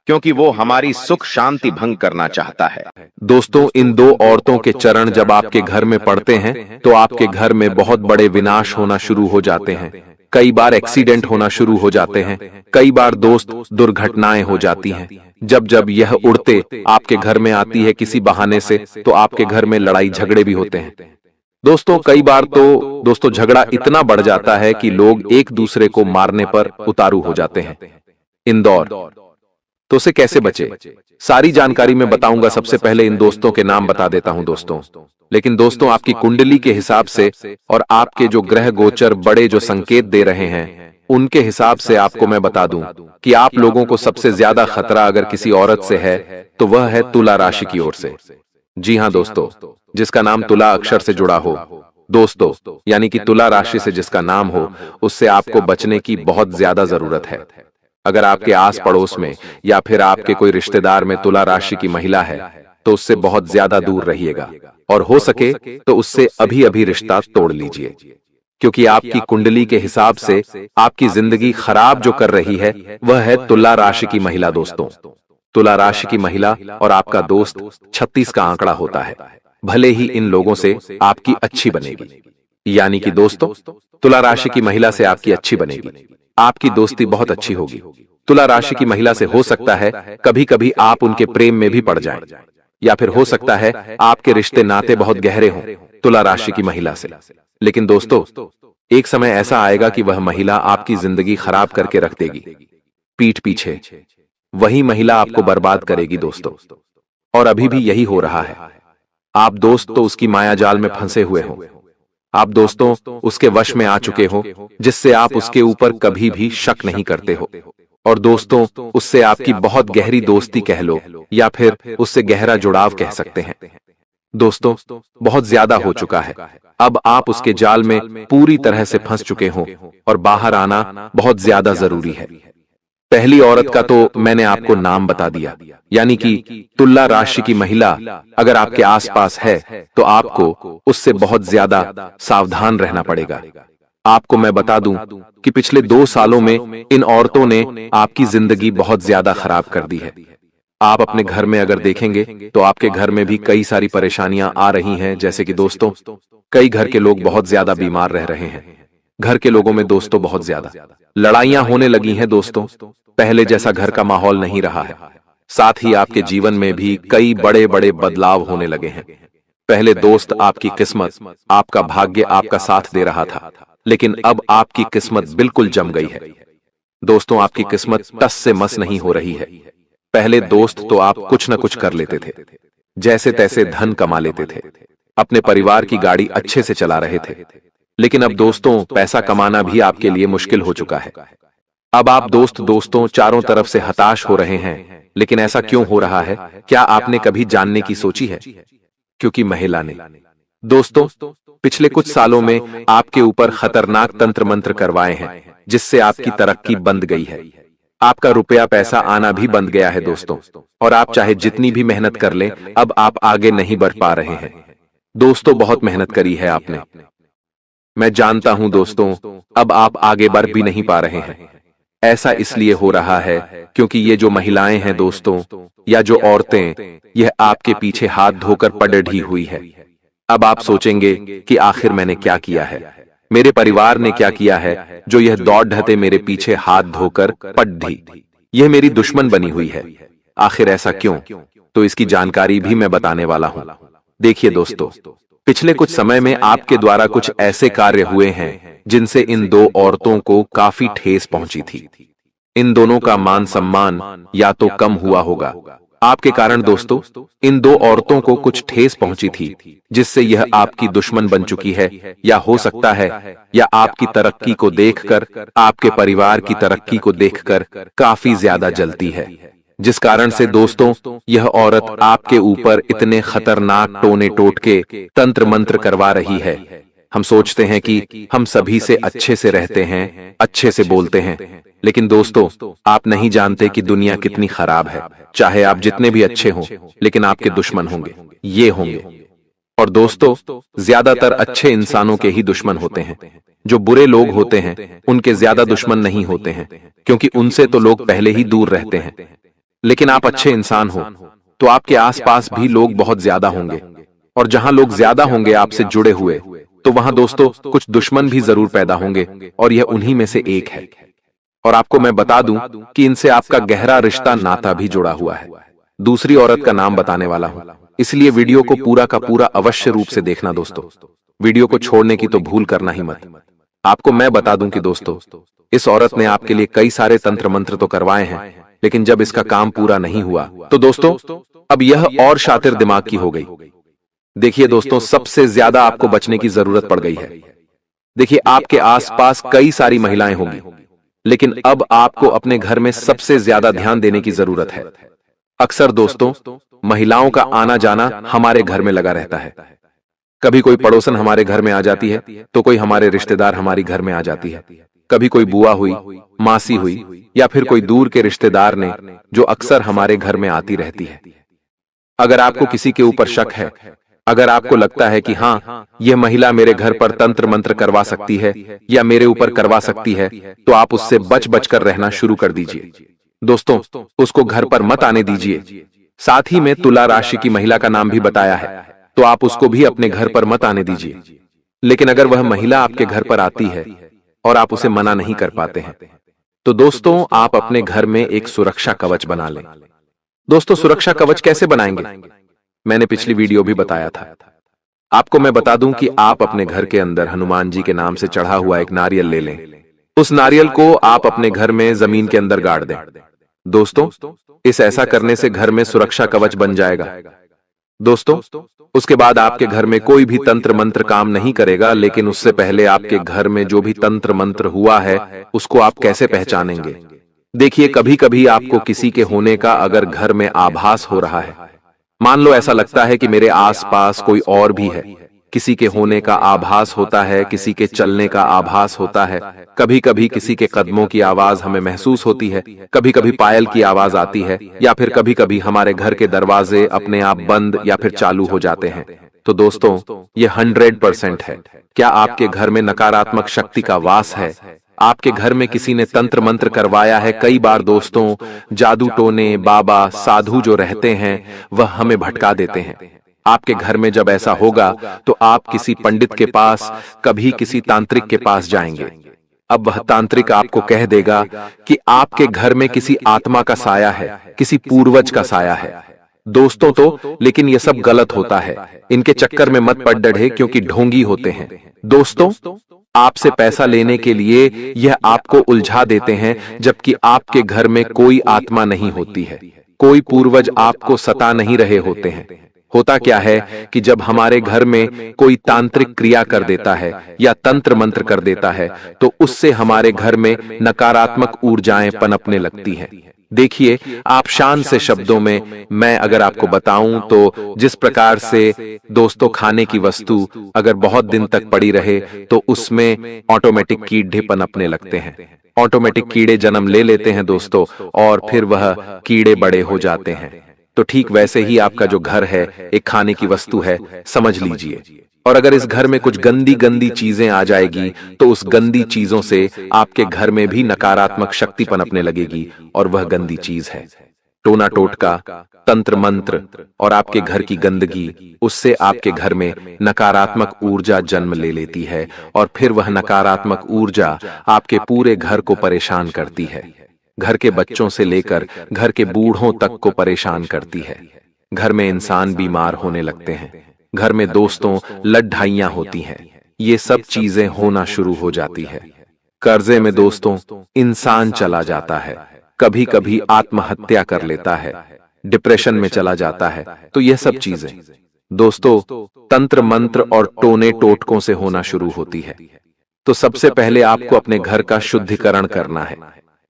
क्योंकि वो हमारी सुख शांति भंग करना चाहता है। दोस्तों, इन दो औरतों के चरण जब आपके घर में पड़ते हैं तो आपके घर में बहुत बड़े विनाश होना शुरू हो जाते हैं। कई बार एक्सीडेंट होना शुरू हो जाते हैं, कई बार दोस्त दुर्घटनाएं हो जाती हैं। जब जब यह उड़ते आपके घर में आती है किसी बहाने से, तो आपके घर में लड़ाई झगड़े भी होते हैं। दोस्तों, कई बार तो झगड़ा इतना बढ़ जाता है कि लोग एक दूसरे को मारने पर उतारू हो जाते हैं। इंदौर तो उसे कैसे बचे, सारी जानकारी मैं बताऊंगा। सबसे पहले इन दोस्तों के नाम बता देता हूं दोस्तों। लेकिन दोस्तों, आपकी कुंडली के हिसाब से और आपके जो ग्रह गोचर बड़े जो संकेत दे रहे हैं, उनके हिसाब से आपको मैं बता दूं कि आप लोगों को सबसे ज्यादा खतरा अगर किसी औरत से है तो वह है तुला राशि की ओर से। जी हां दोस्तों, जिसका नाम तुला अक्षर से जुड़ा हो दोस्तों, यानी कि तुला राशि से जिसका नाम हो, उससे आपको बचने की बहुत ज्यादा जरूरत है। अगर आपके आस पड़ोस में या फिर आपके कोई रिश्तेदार में तुला राशि की महिला है तो उससे बहुत ज्यादा दूर रहिएगा, और हो सके तो उससे अभी अभी रिश्ता तोड़ लीजिए, क्योंकि आपकी कुंडली के हिसाब से आपकी जिंदगी खराब जो कर रही है वह है तुला राशि की महिला। दोस्तों, तुला राशि की महिला और आपका दोस्त 36 का आंकड़ा होता है। भले ही इन लोगों से आपकी अच्छी बनेगी, यानी कि दोस्तों, तुला राशि की महिला से आपकी अच्छी बनेगी, आपकी दोस्ती बहुत अच्छी होगी। तुला राशि की महिला से हो सकता है कभी कभी आप उनके प्रेम में भी पड़ जाएं, या फिर हो सकता है आपके रिश्ते नाते बहुत गहरे हों तुला राशि की महिला से। लेकिन दोस्तों, एक समय ऐसा आएगा कि वह महिला आपकी जिंदगी खराब करके रख देगी। पीठ पीछे वही महिला आपको बर्बाद करेगी दोस्तों, और अभी भी यही हो रहा है। आप दोस्त तो उसकी माया जाल में फंसे हुए हो, आप दोस्तों उसके वश में आ चुके हो, जिससे आप उसके ऊपर कभी भी शक नहीं करते हो। और दोस्तों, उससे आपकी बहुत गहरी दोस्ती कह लो या फिर उससे गहरा जुड़ाव कह सकते हैं। दोस्तों, बहुत ज्यादा हो चुका है, अब आप उसके जाल में पूरी तरह से फंस चुके हो और बाहर आना बहुत ज्यादा जरूरी है। पहली औरत का तो मैंने आपको नाम बता दिया, यानी कि तुला राशि की महिला अगर आपके आसपास है तो आपको उससे बहुत ज्यादा सावधान रहना पड़ेगा। आपको मैं बता दूं कि पिछले 2 सालों में इन औरतों ने आपकी जिंदगी बहुत ज्यादा खराब कर दी है। आप अपने घर में अगर देखेंगे तो आपके घर में भी कई सारी परेशानियां आ रही हैं, जैसे कि दोस्तों, कई घर के लोग बहुत ज्यादा बीमार रह रहे हैं। घर के लोगों में दोस्तों बहुत ज्यादा लड़ाइयां होने लगी हैं दोस्तों, पहले जैसा घर का माहौल नहीं रहा है। साथ ही आपके जीवन में भी कई बड़े बड़े बदलाव होने लगे हैं। पहले दोस्त आपकी किस्मत, आपका भाग्य आपका साथ दे रहा था, लेकिन अब आपकी किस्मत बिल्कुल जम गई है। दोस्तों, आपकी किस्मत टस से मस नहीं हो रही है। पहले दोस्त तो आप कुछ न कुछ कर लेते थे, जैसे तैसे धन कमा लेते थे, अपने परिवार की गाड़ी अच्छे से चला रहे थे। लेकिन अब दोस्तों, पैसा कमाना भी आपके लिए मुश्किल हो चुका है। अब आप दोस्तों चारों तरफ से हताश हो रहे हैं। लेकिन ऐसा क्यों हो रहा है, क्या आपने कभी जानने की सोची है? क्योंकि महिला ने दोस्तों पिछले कुछ सालों में आपके ऊपर खतरनाक तंत्र मंत्र करवाए हैं, जिससे आपकी तरक्की बंद गई है। आपका रुपया पैसा आना भी बंद गया है दोस्तों, और आप चाहे जितनी भी मेहनत कर लें, अब आप आगे नहीं बढ़ पा रहे हैं। दोस्तों, बहुत मेहनत करी है आपने, मैं जानता हूं दोस्तों, अब आप आगे बढ़ भी नहीं पा रहे हैं। ऐसा इसलिए हो रहा है क्योंकि ये जो महिलाएं हैं दोस्तों, या जो औरतें, यह आपके पीछे हाथ धोकर पड़ ढी हुई है। अब आप सोचेंगे कि आखिर मैंने क्या किया है, मेरे परिवार ने क्या किया है जो यह दौड़ ढहते मेरे पीछे हाथ धोकर पट दी। यह मेरी दुश्मन बनी हुई है। आखिर ऐसा क्यों? तो इसकी जानकारी भी मैं बताने वाला हूं। देखिए दोस्तों, पिछले कुछ समय में आपके द्वारा कुछ ऐसे कार्य हुए हैं जिनसे इन दो औरतों को काफी ठेस पहुंची थी। इन दोनों का मान सम्मान या तो कम हुआ होगा। आपके कारण दोस्तों, इन दो औरतों को कुछ ठेस पहुंची थी जिससे यह आपकी दुश्मन बन चुकी है, या हो सकता है या आपकी तरक्की को देखकर, आपके परिवार की तरक्की को देखकर काफी ज्यादा जलती है, जिस कारण से दोस्तों यह औरत आपके ऊपर इतने खतरनाक टोने टोटके तंत्र मंत्र करवा रही है। हम सोचते हैं कि हम सभी से अच्छे से रहते हैं, अच्छे से बोलते हैं, लेकिन दोस्तों आप नहीं जानते कि दुनिया कितनी खराब है। चाहे आप जितने भी अच्छे हों, लेकिन आपके दुश्मन होंगे, ये होंगे। और दोस्तों ज्यादातर अच्छे इंसानों के ही दुश्मन होते हैं। जो बुरे लोग होते हैं उनके ज्यादा दुश्मन नहीं होते हैं, क्योंकि उनसे तो लोग पहले ही दूर रहते हैं। लेकिन आप अच्छे इंसान हो तो आपके आसपास भी लोग बहुत ज्यादा होंगे, और जहां लोग ज्यादा होंगे आपसे जुड़े हुए, तो वहां दोस्तों कुछ दुश्मन भी जरूर पैदा होंगे, और यह उन्हीं में से एक है। और आपको मैं बता दूं कि इनसे आपका गहरा रिश्ता नाता भी जुड़ा हुआ है। दूसरी औरत का नाम बताने वाला हूं, इसलिए वीडियो को पूरा का पूरा अवश्य रूप से देखना दोस्तों। वीडियो को छोड़ने की तो भूल करना ही मत। आपको मैं बता दूं कि दोस्तों इस औरत ने आपके लिए कई सारे तंत्र मंत्र तो करवाए हैं, लेकिन जब इसका काम पूरा नहीं हुआ तो दोस्तों अब यह और शातिर दिमाग की हो गई। देखिए दोस्तों, सबसे ज्यादा आपको बचने की जरूरत पड़ गई है। देखिए आपके आसपास कई सारी महिलाएं होंगी, लेकिन अब आपको अपने घर में सबसे ज्यादा ध्यान देने की जरूरत है। अक्सर दोस्तों महिलाओं का आना जाना हमारे घर में लगा रहता है। कभी कोई पड़ोसन हमारे घर में आ जाती है, तो कोई हमारे रिश्तेदार हमारी घर में आ जाती है। कभी कोई बुआ हुई, मासी हुई, या फिर कोई दूर के रिश्तेदार ने, जो अक्सर हमारे घर में आती रहती है। अगर आपको किसी के ऊपर शक है, अगर आपको लगता है कि हाँ यह महिला मेरे घर पर तंत्र मंत्र करवा सकती है या मेरे ऊपर करवा सकती है, तो आप उससे बच बच कर रहना शुरू कर दीजिए। दोस्तों उसको घर पर मत आने दीजिए। साथ ही में तुला राशि की महिला का नाम भी बताया है, तो आप उसको भी अपने घर पर मत आने दीजिए। लेकिन अगर वह महिला आपके घर पर आती है और आप उसे मना नहीं कर पाते हैं, तो दोस्तों आप अपने घर में एक सुरक्षा कवच बना लें। दोस्तों सुरक्षा कवच कैसे बनाएंगे, मैंने पिछली वीडियो भी बताया था। आपको मैं बता दूं कि आप अपने घर के अंदर हनुमान जी के नाम से चढ़ा हुआ एक नारियल ले लें। उस नारियल को आप अपने घर में जमीन के अंदर गाड़ दें। दोस्तों इस ऐसा करने से घर में सुरक्षा कवच बन जाएगा। दोस्तों उसके बाद आपके घर में कोई भी तंत्र मंत्र काम नहीं करेगा, लेकिन उससे पहले आपके घर में जो भी तंत्र मंत्र हुआ है उसको आप कैसे पहचानेंगे? देखिए कभी कभी आपको किसी के होने का अगर घर में आभास हो रहा है, मान लो ऐसा लगता है कि मेरे आसपास कोई और भी है, किसी के होने का आभास होता है, किसी के चलने का आभास होता है, कभी कभी किसी के कदमों की आवाज हमें महसूस होती है, कभी कभी पायल की आवाज आती है, या फिर कभी कभी हमारे घर के दरवाजे अपने आप बंद या फिर चालू हो जाते हैं, तो दोस्तों ये 100% है। क्या आपके घर में नकारात्मक शक्ति का वास है? आपके घर में किसी ने तंत्र मंत्र करवाया है? कई बार दोस्तों जादू टोने बाबा साधु जो रहते हैं वह हमें भटका देते हैं। आपके घर में जब ऐसा होगा तो आप किसी पंडित के पास, कभी किसी तांत्रिक के पास जाएंगे। अब वह तांत्रिक आपको कह देगा कि आपके घर में किसी आत्मा का साया है, किसी पूर्वज का साया है। दोस्तों तो लेकिन यह सब गलत होता है, इनके चक्कर में मत पड़ डरे, क्योंकि ढोंगी होते हैं। दोस्तों आपसे पैसा लेने के लिए यह आपको उलझा देते हैं, जबकि आपके घर में कोई आत्मा नहीं होती है, कोई पूर्वज आपको सता नहीं रहे होते हैं। होता क्या है कि जब हमारे घर में कोई तांत्रिक क्रिया कर देता है या तंत्र मंत्र कर देता है, तो उससे हमारे घर में नकारात्मक ऊर्जाएं पनपने लगती हैं। देखिए आप शान से शब्दों में मैं अगर आपको बताऊं तो जिस प्रकार से दोस्तों खाने की वस्तु अगर बहुत दिन तक पड़ी रहे तो उसमें ऑटोमेटिक कीड़े पनपने लगते हैं, ऑटोमेटिक कीड़े जन्म ले लेते हैं दोस्तों, और फिर वह कीड़े बड़े हो जाते हैं। तो ठीक वैसे ही आपका जो घर है एक खाने की वस्तु है, समझ लीजिए। और अगर इस घर में कुछ गंदी गंदी चीजें आ जाएगी तो उस गंदी चीजों से आपके घर में भी नकारात्मक शक्ति पनपने लगेगी, और वह गंदी चीज है टोना टोटका, तंत्र मंत्र और आपके घर की गंदगी, उससे आपके घर में नकारात्मक ऊर्जा जन्म ले लेती है और फिर वह नकारात्मक ऊर्जा आपके पूरे घर को परेशान करती है। घर के बच्चों से लेकर घर के बूढ़ों तक को परेशान करती है। घर में इंसान बीमार होने लगते हैं। घर में दोस्तों लड़ाइयां होती हैं। ये सब चीजें होना शुरू हो जाती है। कर्जे में दोस्तों इंसान चला जाता है, कभी कभी आत्महत्या कर लेता है, डिप्रेशन में चला जाता है। तो यह सब चीजें दोस्तों तंत्र मंत्र और टोने टोटकों से होना शुरू होती है। तो सबसे पहले आपको अपने घर का शुद्धिकरण करना है।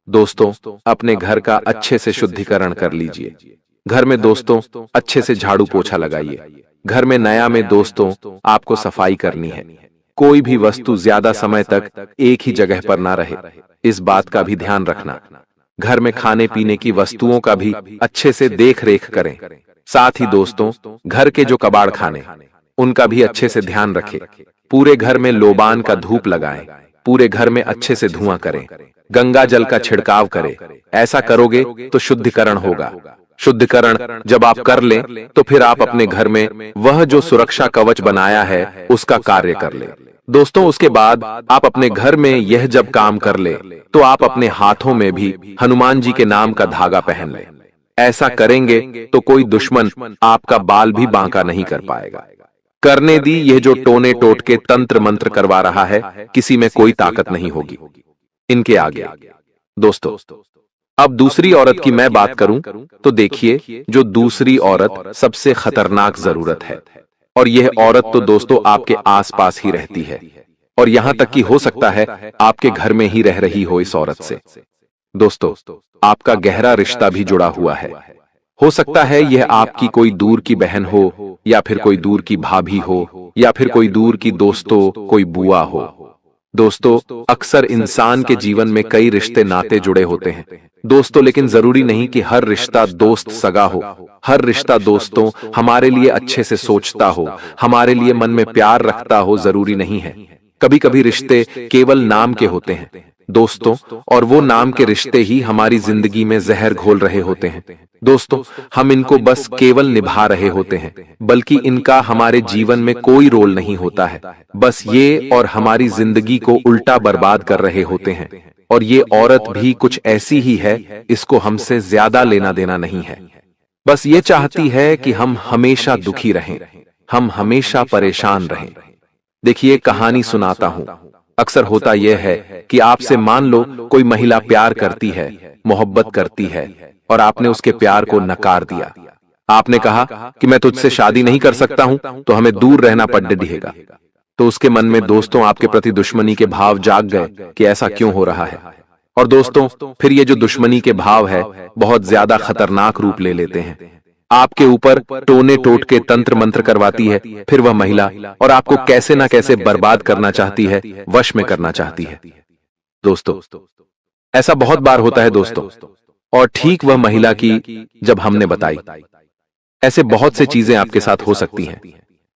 दोस्तों अपने घर का अच्छे से शुद्धिकरण कर लीजिए। घर में दोस्तों अच्छे से झाड़ू पोछा लगाइए। घर में नया में दोस्तों आपको सफाई करनी है। कोई भी वस्तु ज्यादा समय तक एक ही जगह पर ना रहे, इस बात का भी ध्यान रखना। घर में खाने पीने की वस्तुओं का भी अच्छे से देख रेख करें। साथ ही दोस्तों घर के जो कबाड़ खाने उनका भी अच्छे से ध्यान रखें। पूरे घर में लोबान का धूप लगाएं। पूरे घर में अच्छे से धुआं करें। गंगा जल का छिड़काव करें। ऐसा करोगे तो शुद्धिकरण होगा। शुद्धिकरण जब आप कर लें तो फिर आप अपने घर में वह जो सुरक्षा कवच बनाया है उसका कार्य कर लें। दोस्तों उसके बाद आप अपने घर में यह जब काम कर ले तो आप अपने हाथों में भी हनुमान जी के नाम का धागा पहन लें। ऐसा करेंगे तो कोई दुश्मन आपका बाल भी बांका नहीं कर पाएगा। करने दी यह जो टोने टोटके तंत्र मंत्र करवा रहा है, किसी में कोई ताकत नहीं होगी इनके आगे। दोस्तों अब दूसरी औरत की मैं बात करूं तो देखिए जो दूसरी औरत सबसे खतरनाक जरूरत है, और यह औरत तो दोस्तों आपके आसपास ही रहती है और यहां तक कि हो सकता है आपके घर में ही रह रही हो इस औरत से। दोस्तों आपका गहरा रिश्ता भी जुड़ा हुआ है। हो सकता है यह आपकी कोई दूर की बहन हो, या फिर कोई दूर की भाभी हो, या फिर कोई दूर की दोस्तों कोई बुआ हो। दोस्तों अक्सर इंसान के जीवन में कई रिश्ते नाते जुड़े होते हैं दोस्तों, लेकिन जरूरी नहीं कि हर रिश्ता दोस्त सगा हो। हर रिश्ता दोस्तों हमारे लिए अच्छे से सोचता हो, हमारे लिए मन में प्यार रखता हो, जरूरी नहीं है। कभी कभी रिश्ते केवल नाम के होते हैं दोस्तों, और वो नाम के रिश्ते ही हमारी जिंदगी में जहर घोल रहे होते हैं। दोस्तों हम इनको बस केवल निभा रहे होते हैं, बल्कि इनका हमारे जीवन में कोई रोल नहीं होता है। बस ये और हमारी जिंदगी को उल्टा बर्बाद कर रहे होते हैं। और ये औरत भी कुछ ऐसी ही है, इसको हमसे ज्यादा लेना देना नहीं है। बस ये चाहती है कि हम हमेशा दुखी रहें, हम हमेशा परेशान रहें। देखिए कहानी सुनाता हूं। अक्सर होता यह है कि आपसे मान लो कोई महिला प्यार करती है, मोहब्बत करती है, और आपने उसके प्यार को नकार दिया। आपने कहा कि मैं तुझसे शादी नहीं कर सकता हूं, तो हमें दूर रहना पड़ेगा। तो उसके मन में दोस्तों आपके प्रति दुश्मनी के भाव जाग गए कि ऐसा क्यों हो रहा है। और दोस्तों फिर ये जो दुश्मनी के भाव है बहुत ज्यादा खतरनाक रूप ले लेते हैं। आपके ऊपर टोने टोटके तंत्र मंत्र करवाती है। फिर वह महिला और आपको कैसे ना कैसे बर्बाद करना चाहती है, वश में करना चाहती है। दोस्तों ऐसा बहुत बार होता है दोस्तों, और ठीक वह महिला की जब हमने बताई। ऐसे बहुत से चीजें आपके साथ हो सकती हैं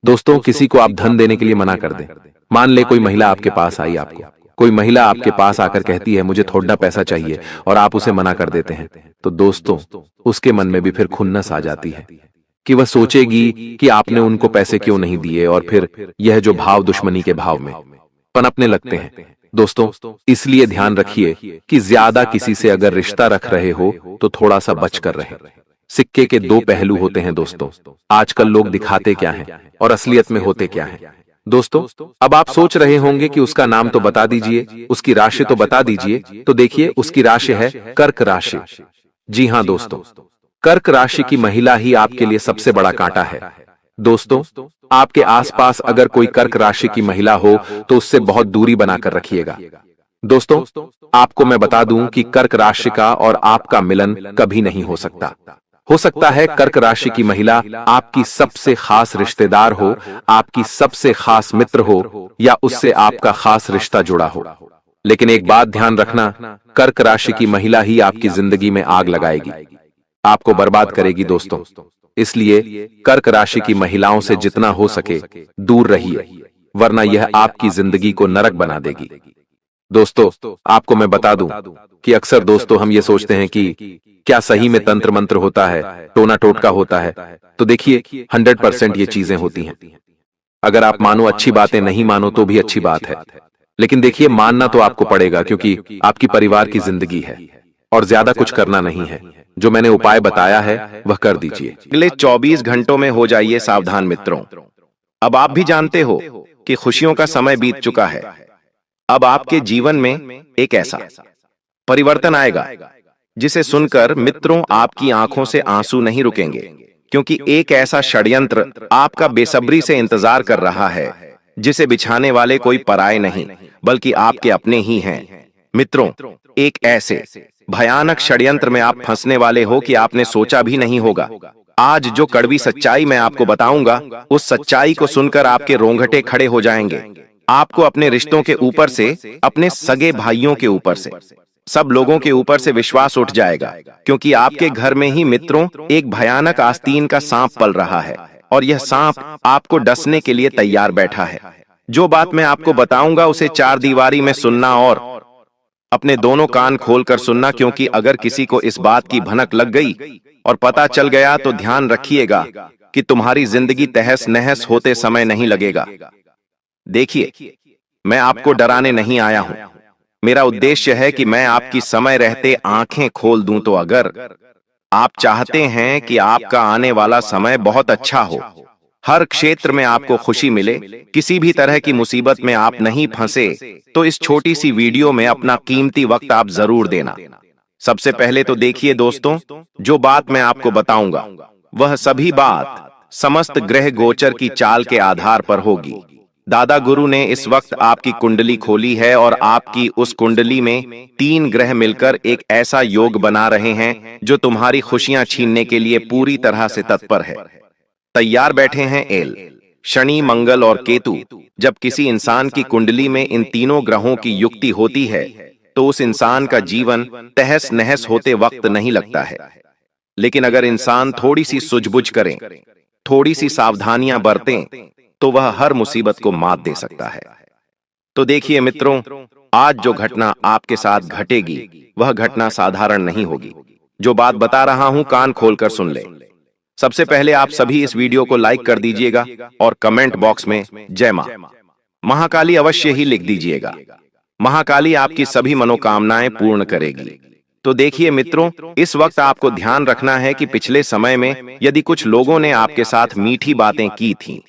दोस्तों। किसी को आप धन देने के लिए मना कर दें। मान ले कोई महिला आपके पास आई, आपको कोई महिला आपके पास आकर कहती है मुझे थोड़ा पैसा चाहिए, और आप उसे मना कर देते हैं। तो दोस्तों उसके मन में भी फिर खुन्नस आ जाती है कि वह सोचेगी कि आपने उनको पैसे क्यों नहीं दिए, और फिर यह जो भाव दुश्मनी के भाव में पनपने लगते हैं। दोस्तों इसलिए ध्यान रखिए कि ज्यादा किसी से अगर रिश्ता रख रहे हो तो थोड़ा सा बच कर रहे। सिक्के के दो पहलू होते हैं दोस्तों। आजकल लोग दिखाते क्या हैं और असलियत में होते क्या हैं। दोस्तों अब आप सोच रहे होंगे कि उसका नाम तो बता दीजिए, उसकी राशि तो बता दीजिए। तो देखिए उसकी राशि है कर्क राशि। जी हां दोस्तों, कर्क राशि की महिला ही आपके लिए सबसे बड़ा कांटा है। दोस्तों आपके आसपास अगर कोई कर्क राशि की महिला हो तो उससे बहुत दूरी बनाकर रखिएगा। दोस्तों आपको मैं बता दूं कि कर्क राशि का और आपका मिलन कभी नहीं हो सकता। हो सकता है कर्क राशि की महिला आपकी सबसे खास रिश्तेदार हो, आपकी सबसे खास मित्र हो, या उससे आपका खास रिश्ता जुड़ा हो। लेकिन एक बात ध्यान रखना, कर्क राशि की महिला ही आपकी जिंदगी में आग लगाएगी, आपको बर्बाद करेगी दोस्तों। इसलिए कर्क राशि की महिलाओं से जितना हो सके दूर रहिए, वरना यह आपकी जिंदगी को नरक बना देगी। दोस्तों, आपको मैं बता दूं कि अक्सर दोस्तों हम ये सोचते हैं कि क्या सही में तंत्र मंत्र होता है, टोना टोटका होता है। तो देखिए, 100% ये चीजें होती हैं। अगर आप मानो अच्छी बातें, नहीं मानो तो भी अच्छी बात है। लेकिन देखिए, मानना तो आपको पड़ेगा क्योंकि आपकी परिवार की जिंदगी है और ज्यादा कुछ करना नहीं है। जो मैंने उपाय बताया है वह कर दीजिए। अगले 24 घंटों में हो जाइए सावधान मित्रों। अब आप भी जानते हो कि खुशियों का समय बीत चुका है। अब आपके जीवन में एक ऐसा परिवर्तन आएगा जिसे सुनकर मित्रों आपकी आंखों से आंसू नहीं रुकेंगे, क्योंकि एक ऐसा षड्यंत्र आपका बेसब्री से इंतजार कर रहा है जिसे बिछाने वाले कोई पराये नहीं बल्कि आपके अपने ही हैं। मित्रों, एक ऐसे भयानक षड्यंत्र में आप फंसने वाले हो कि आपने सोचा भी नहीं होगा। आज जो कड़वी सच्चाई मैं आपको बताऊंगा, उस सच्चाई को सुनकर आपके रोंगटे खड़े हो जाएंगे। आपको अपने रिश्तों के ऊपर से, अपने सगे भाइयों के ऊपर से, सब लोगों के ऊपर से विश्वास उठ जाएगा, क्योंकि आपके घर में ही मित्रों एक भयानक आस्तीन का सांप पल रहा है और यह सांप आपको डसने के लिए तैयार बैठा है। जो बात मैं आपको बताऊंगा उसे चार दीवारी में सुनना और अपने दोनों कान खोलकर सुनना, क्योंकि अगर किसी को इस बात की भनक लग गई और पता चल गया तो ध्यान रखिएगा कि तुम्हारी जिंदगी तहस नहस होते समय नहीं लगेगा। देखिए, मैं आपको डराने नहीं आया हूं। मेरा उद्देश्य है कि मैं आपकी समय रहते आंखें खोल दूं। तो अगर आप चाहते हैं कि आपका आने वाला समय बहुत अच्छा हो, हर क्षेत्र में आपको खुशी मिले, किसी भी तरह की मुसीबत में आप नहीं फंसे, तो इस छोटी सी वीडियो में अपना कीमती वक्त आप जरूर देना। सबसे पहले तो देखिए दोस्तों, जो बात मैं आपको बताऊंगा वह सभी बात समस्त ग्रह गोचर की चाल के आधार पर होगी। दादा गुरु ने इस वक्त आपकी कुंडली खोली है और आपकी उस कुंडली में 3 ग्रह मिलकर एक ऐसा योग बना रहे हैं जो तुम्हारी खुशियां छीनने के लिए पूरी तरह से तत्पर है। तैयार बैठे हैं एल, शनि, मंगल और केतु। जब किसी इंसान की कुंडली में इन तीनों ग्रहों की युक्ति होती है तो उस इंसान का जीवन तहस नहस होते वक्त नहीं लगता है। लेकिन अगर इंसान थोड़ी सी सूझबूझ करें, थोड़ी सी सावधानियां बरतें, तो वह हर मुसीबत को मात दे सकता है। तो देखिए मित्रों, आज जो घटना आपके साथ घटेगी वह घटना साधारण नहीं होगी। जो बात बता रहा हूं कान खोलकर सुन ले। सबसे पहले आप सभी इस वीडियो को लाइक कर दीजिएगा और कमेंट बॉक्स में जय मां महाकाली अवश्य ही लिख दीजिएगा। महाकाली आपकी सभी मनोकामनाएं पूर्ण करेगी। तो देखिए मित्रों, इस वक्त आपको ध्यान रखना है कि पिछले समय में यदि कुछ लोगों ने आपके साथ मीठी बातें की थीं,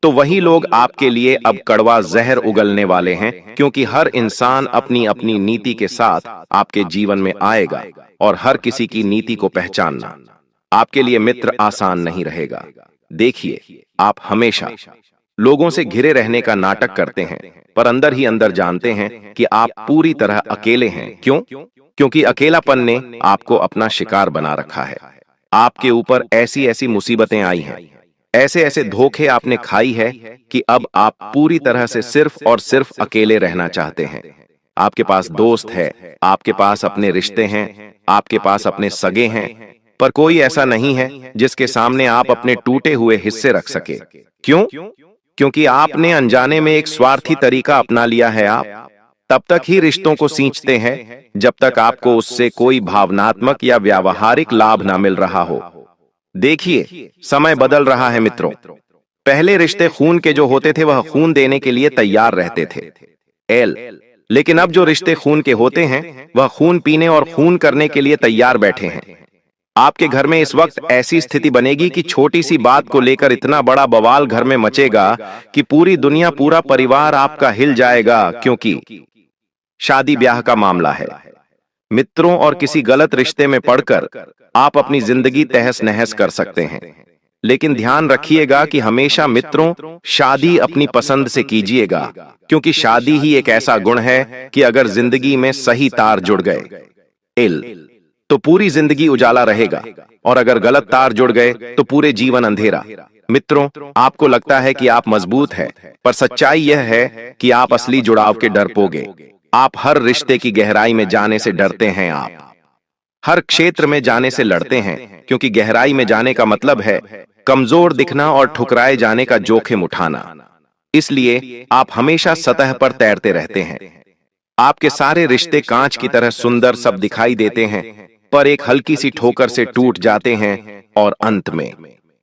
तो वही लोग आपके लिए अब कड़वा जहर उगलने वाले हैं, क्योंकि हर इंसान अपनी अपनी नीति के साथ आपके जीवन में आएगा और हर किसी की नीति को पहचानना आपके लिए मित्र आसान नहीं रहेगा। देखिए, आप हमेशा लोगों से घिरे रहने का नाटक करते हैं, पर अंदर ही अंदर जानते हैं कि आप पूरी तरह अकेले हैं। क्यों? क्योंकि अकेलापन ने आपको अपना शिकार बना रखा है। आपके ऊपर ऐसी ऐसी मुसीबतें आई हैं, ऐसे ऐसे धोखे आपने खाई है कि अब आप पूरी तरह से सिर्फ और सिर्फ अकेले रहना चाहते हैं। आपके पास दोस्त है, आपके पास अपने रिश्ते हैं, आपके पास अपने सगे हैं, पर कोई ऐसा नहीं है जिसके सामने आप अपने टूटे हुए हिस्से रख सके। क्यों? क्योंकि आपने अनजाने में एक स्वार्थी तरीका अपना लिया है। आप तब तक ही रिश्तों को सींचते हैं जब तक आपको उससे कोई भावनात्मक या व्यावहारिक लाभ ना मिल रहा हो। देखिए, समय बदल रहा है मित्रों। पहले रिश्ते खून के जो होते थे वह खून देने के लिए तैयार रहते थे एल, लेकिन अब जो रिश्ते खून के होते हैं वह खून पीने और खून करने के लिए तैयार बैठे हैं। आपके घर में इस वक्त ऐसी स्थिति बनेगी कि छोटी सी बात को लेकर इतना बड़ा बवाल घर में मचेगा कि पूरी दुनिया, पूरा परिवार आपका हिल जाएगा, क्योंकि शादी ब्याह का मामला है मित्रों। और किसी गलत रिश्ते में पड़कर आप अपनी जिंदगी तहस नहस कर सकते हैं। लेकिन ध्यान रखिएगा कि हमेशा मित्रों शादी अपनी पसंद से कीजिएगा, क्योंकि शादी ही एक ऐसा गुण है कि अगर जिंदगी में सही तार जुड़ गए इल, तो पूरी जिंदगी उजाला रहेगा, और अगर गलत तार जुड़ गए तो पूरे जीवन अंधेरा। मित्रों, आपको लगता है कि आप मजबूत हैं, पर सच्चाई यह है कि आप असली जुड़ाव के डरपोगे। आप हर रिश्ते की गहराई में जाने से डरते हैं। आप हर क्षेत्र में जाने से लड़ते हैं, क्योंकि गहराई में जाने का मतलब है कमजोर दिखना और ठुकराए जाने का जोखिम उठाना। इसलिए आप हमेशा सतह पर तैरते रहते हैं। आपके सारे रिश्ते कांच की तरह सुंदर सब दिखाई देते हैं, पर एक हल्की सी ठोकर से टूट जाते हैं और अंत में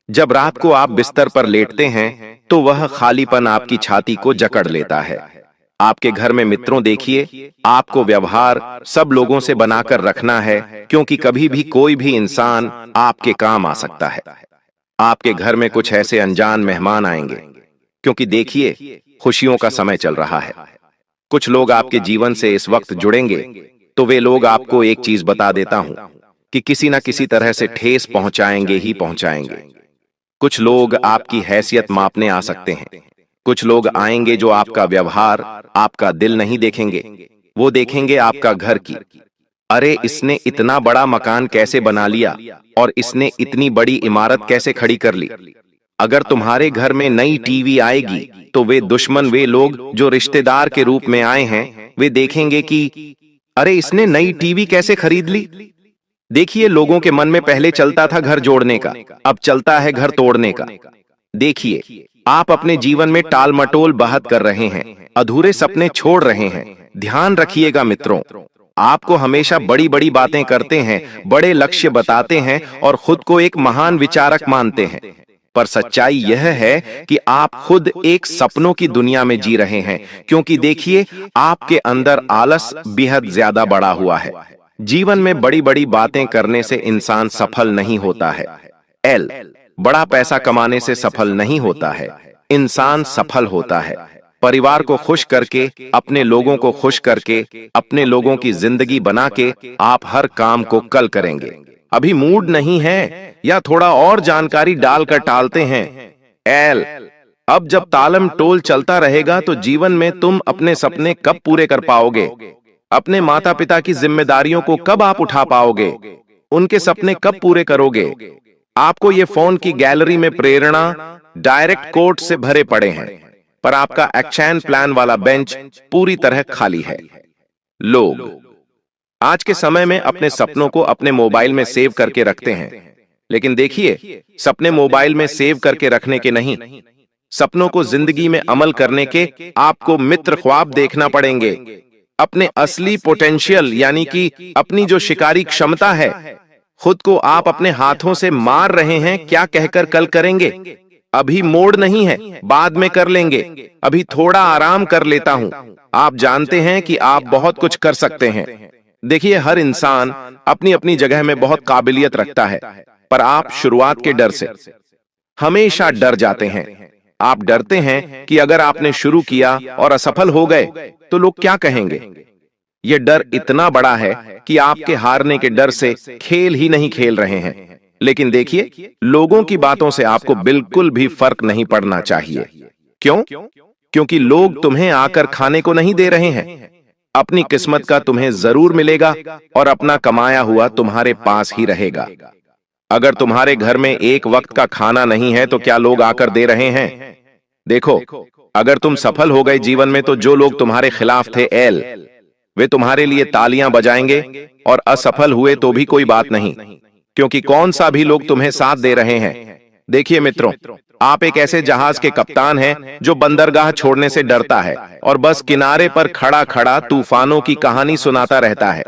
जब रात को आप बिस्तर पर लेटते हैं तो वह खालीपन आपकी छाती को जकड़ लेता है। आपके घर में मित्रों देखिए, आपको व्यवहार सब लोगों से बनाकर रखना है, क्योंकि कभी भी कोई भी इंसान आपके काम आ सकता है। आपके घर में कुछ ऐसे अनजान मेहमान आएंगे, क्योंकि देखिए खुशियों का समय चल रहा है। कुछ लोग आपके जीवन से इस वक्त जुड़ेंगे, तो वे लोग आपको एक चीज बता देता हूं कि किसी ना किसी तरह से ठेस पहुंचाएंगे ही पहुंचाएंगे। कुछ लोग आपकी हैसियत मापने आ सकते हैं। कुछ लोग आएंगे जो आपका व्यवहार, आपका दिल नहीं देखेंगे, वो देखेंगे आपका घर की। अरे इसने इतना बड़ा मकान कैसे बना लिया, और इसने इतनी बड़ी इमारत कैसे खड़ी कर ली। अगर तुम्हारे घर में नई टीवी आएगी तो वे दुश्मन, वे लोग जो रिश्तेदार के रूप में आए हैं, वे देखेंगे कि अरे इसने नई टीवी कैसे खरीद ली। देखिए, लोगों के मन में पहले चलता था घर जोड़ने का, अब चलता है घर तोड़ने का। देखिए, आप अपने जीवन में टालमटोल बहत कर रहे हैं, अधूरे सपने छोड़ रहे हैं। ध्यान रखिएगा मित्रों, आपको हमेशा बड़ी बड़ी बातें करते हैं, बड़े लक्ष्य बताते हैं और खुद को एक महान विचारक मानते हैं, पर सच्चाई यह है कि आप खुद एक सपनों की दुनिया में जी रहे हैं, क्योंकि देखिए आपके अंदर आलस बेहद ज्यादा बढ़ा हुआ है। जीवन में बड़ी बड़ी बातें करने से इंसान सफल नहीं होता है। एल बड़ा पैसा कमाने से सफल नहीं होता है। इंसान सफल होता है परिवार को खुश करके, अपने लोगों को खुश करके, अपने लोगों की जिंदगी बना के। आप हर काम को कल करेंगे। अभी मूड नहीं है या थोड़ा और जानकारी डालकर टालते हैं। एल अब जब तालम टोल चलता रहेगा तो जीवन में तुम अपने सपने कब पूरे कर पाओगे? अपने माता पिता की जिम्मेदारियों को कब आप उठा पाओगे? उनके सपने कब पूरे करोगे? आपको ये फोन की गैलरी में प्रेरणा, डायरेक्ट कोट से भरे पड़े हैं, पर आपका एक्शन प्लान वाला बेंच पूरी तरह खाली है। लोग आज के समय में अपने सपनों को अपने मोबाइल में सेव करके रखते हैं, लेकिन देखिए, सपने मोबाइल में सेव करके रखने के नहीं, सपनों को जिंदगी में अमल करने के आपको मित्र ख्वाब देखना पड़ेंगे। अपने असली पोटेंशियल यानी कि अपनी जो शिकारी क्षमता है, खुद को आप अपने हाथों से मार रहे हैं क्या कहकर कल करेंगे। अभी मोड़ नहीं है, बाद में कर लेंगे, अभी थोड़ा आराम कर लेता हूं। आप जानते हैं कि आप बहुत कुछ कर सकते हैं। देखिए, हर इंसान अपनी अपनी जगह में बहुत काबिलियत रखता है, पर आप शुरुआत के डर से हमेशा डर जाते हैं। आप डरते हैं कि अगर आपने शुरू किया और असफल हो गए तो लोग क्या कहेंगे। यह डर इतना बड़ा है कि आपके हारने के डर से खेल ही नहीं खेल रहे हैं। लेकिन देखिए, लोगों की बातों से आपको बिल्कुल भी फर्क नहीं पड़ना चाहिए। क्यों? क्योंकि लोग तुम्हें आकर खाने को नहीं दे रहे हैं। अपनी किस्मत का तुम्हें जरूर मिलेगा और अपना कमाया हुआ तुम्हारे पास ही रहेगा। अगर तुम्हारे घर में एक वक्त का खाना नहीं है तो क्या लोग आकर दे रहे हैं? देखो, अगर तुम सफल हो गए जीवन में तो जो लोग तुम्हारे खिलाफ थे एल, वे तुम्हारे लिए तालियां बजाएंगे, और असफल हुए तो भी कोई बात नहीं, क्योंकि कौन सा भी लोग तुम्हें साथ दे रहे हैं। देखिए मित्रों, आप एक ऐसे जहाज के कप्तान हैं जो बंदरगाह छोड़ने से डरता है और बस किनारे पर खड़ा खड़ा तूफानों की कहानी सुनाता रहता है।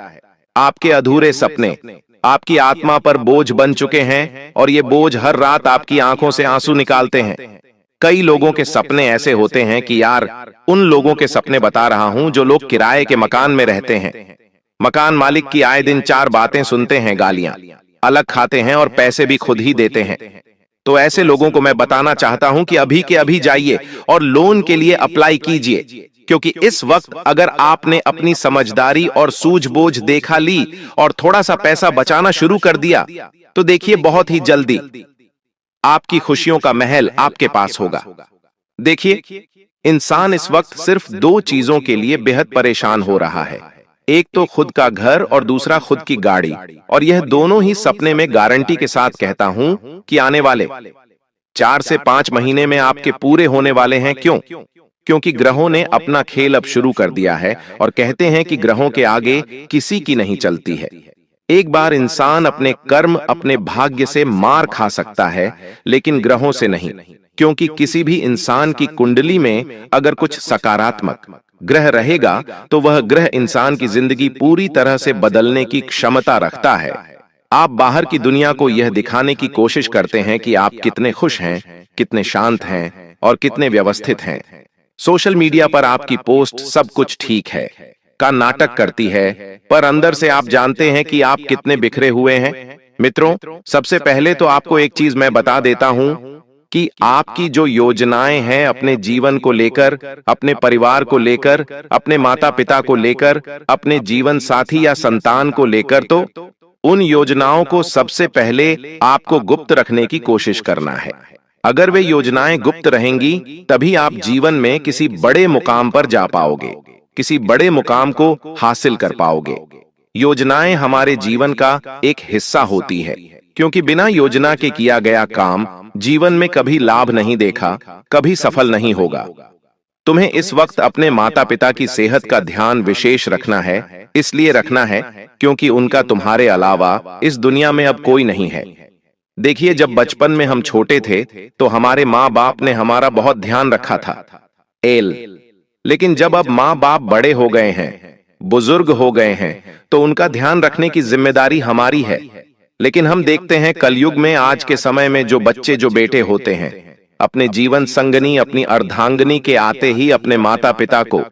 आपके अधूरे सपने आपकी आत्मा पर बोझ बन चुके हैं, और ये बोझ हर रात आपकी आंखों से आंसू निकालते हैं। कई लोगों के सपने ऐसे होते हैं कि यार, उन लोगों के सपने बता रहा हूं जो लोग किराए के मकान में रहते हैं। मकान मालिक की आए दिन 4 बातें सुनते हैं, गालियां, अलग खाते हैं और पैसे भी खुद ही देते हैं। तो ऐसे लोगों को मैं बताना चाहता हूं कि अभी के अभी जाइए और लोन के लिए अप्लाई कीजिए, क्योंकि इस वक्त अगर आपने अपनी समझदारी और सूझबूझ देखा ली और थोड़ा सा पैसा बचाना शुरू कर दिया, तो देखिए बहुत ही जल्दी आपकी खुशियों का महल आपके पास होगा। देखिए, इंसान इस वक्त सिर्फ 2 चीजों के लिए बेहद परेशान हो रहा है। एक तो खुद का घर और दूसरा खुद की गाड़ी, और यह दोनों ही सपने में गारंटी के साथ कहता हूं कि आने वाले 4 से 5 महीने में आपके पूरे होने वाले हैं। क्यों? क्योंकि ग्रहों ने अपना खेल अब शुरू कर दिया है, और कहते हैं कि ग्रहों के आगे किसी की नहीं चलती है। एक बार इंसान अपने कर्म, अपने भाग्य से मार खा सकता है, लेकिन ग्रहों से नहीं, क्योंकि किसी भी इंसान की कुंडली में अगर कुछ सकारात्मक ग्रह रहेगा तो वह ग्रह इंसान की जिंदगी पूरी तरह से बदलने की क्षमता रखता है। आप बाहर की दुनिया को यह दिखाने की कोशिश करते हैं कि आप कितने खुश हैं, कितने शांत हैं और कितने व्यवस्थित हैं। सोशल मीडिया पर आपकी पोस्ट सब कुछ ठीक है का नाटक करती है, पर अंदर से आप जानते हैं कि आप कितने बिखरे हुए हैं। मित्रों, सबसे पहले तो आपको एक चीज मैं बता देता हूं कि आपकी जो योजनाएं हैं अपने जीवन को लेकर, अपने परिवार को लेकर, अपने माता पिता को लेकर, अपने जीवन साथी या संतान को लेकर, तो उन योजनाओं को सबसे पहले आपको गुप्त रखने की कोशिश करना है। अगर वे योजनाएं गुप्त रहेंगी तभी आप जीवन में किसी बड़े मुकाम पर जा पाओगे, किसी बड़े मुकाम को हासिल कर पाओगे। योजनाएं हमारे जीवन का एक हिस्सा होती है, क्योंकि बिना योजना के किया गया काम जीवन में कभी लाभ नहीं देखा, कभी सफल नहीं होगा। तुम्हें इस वक्त अपने माता पिता की सेहत का ध्यान विशेष रखना है, इसलिए रखना है क्योंकि उनका तुम्हारे अलावा इस दुनिया में अब कोई नहीं है। देखिए, जब बचपन में हम छोटे थे तो हमारे माँ बाप ने हमारा बहुत ध्यान रखा था। लेकिन जब अब माँ बाप बड़े हो गए हैं, बुजुर्ग हो गए हैं, तो उनका ध्यान रखने की जिम्मेदारी हमारी है। लेकिन हम देखते हैं कलयुग में, आज के समय में, जो बच्चे, जो बेटे होते हैं, अपने जीवन संगनी, अपनी अर्धांगिनी के आते ही अपने माता पिता को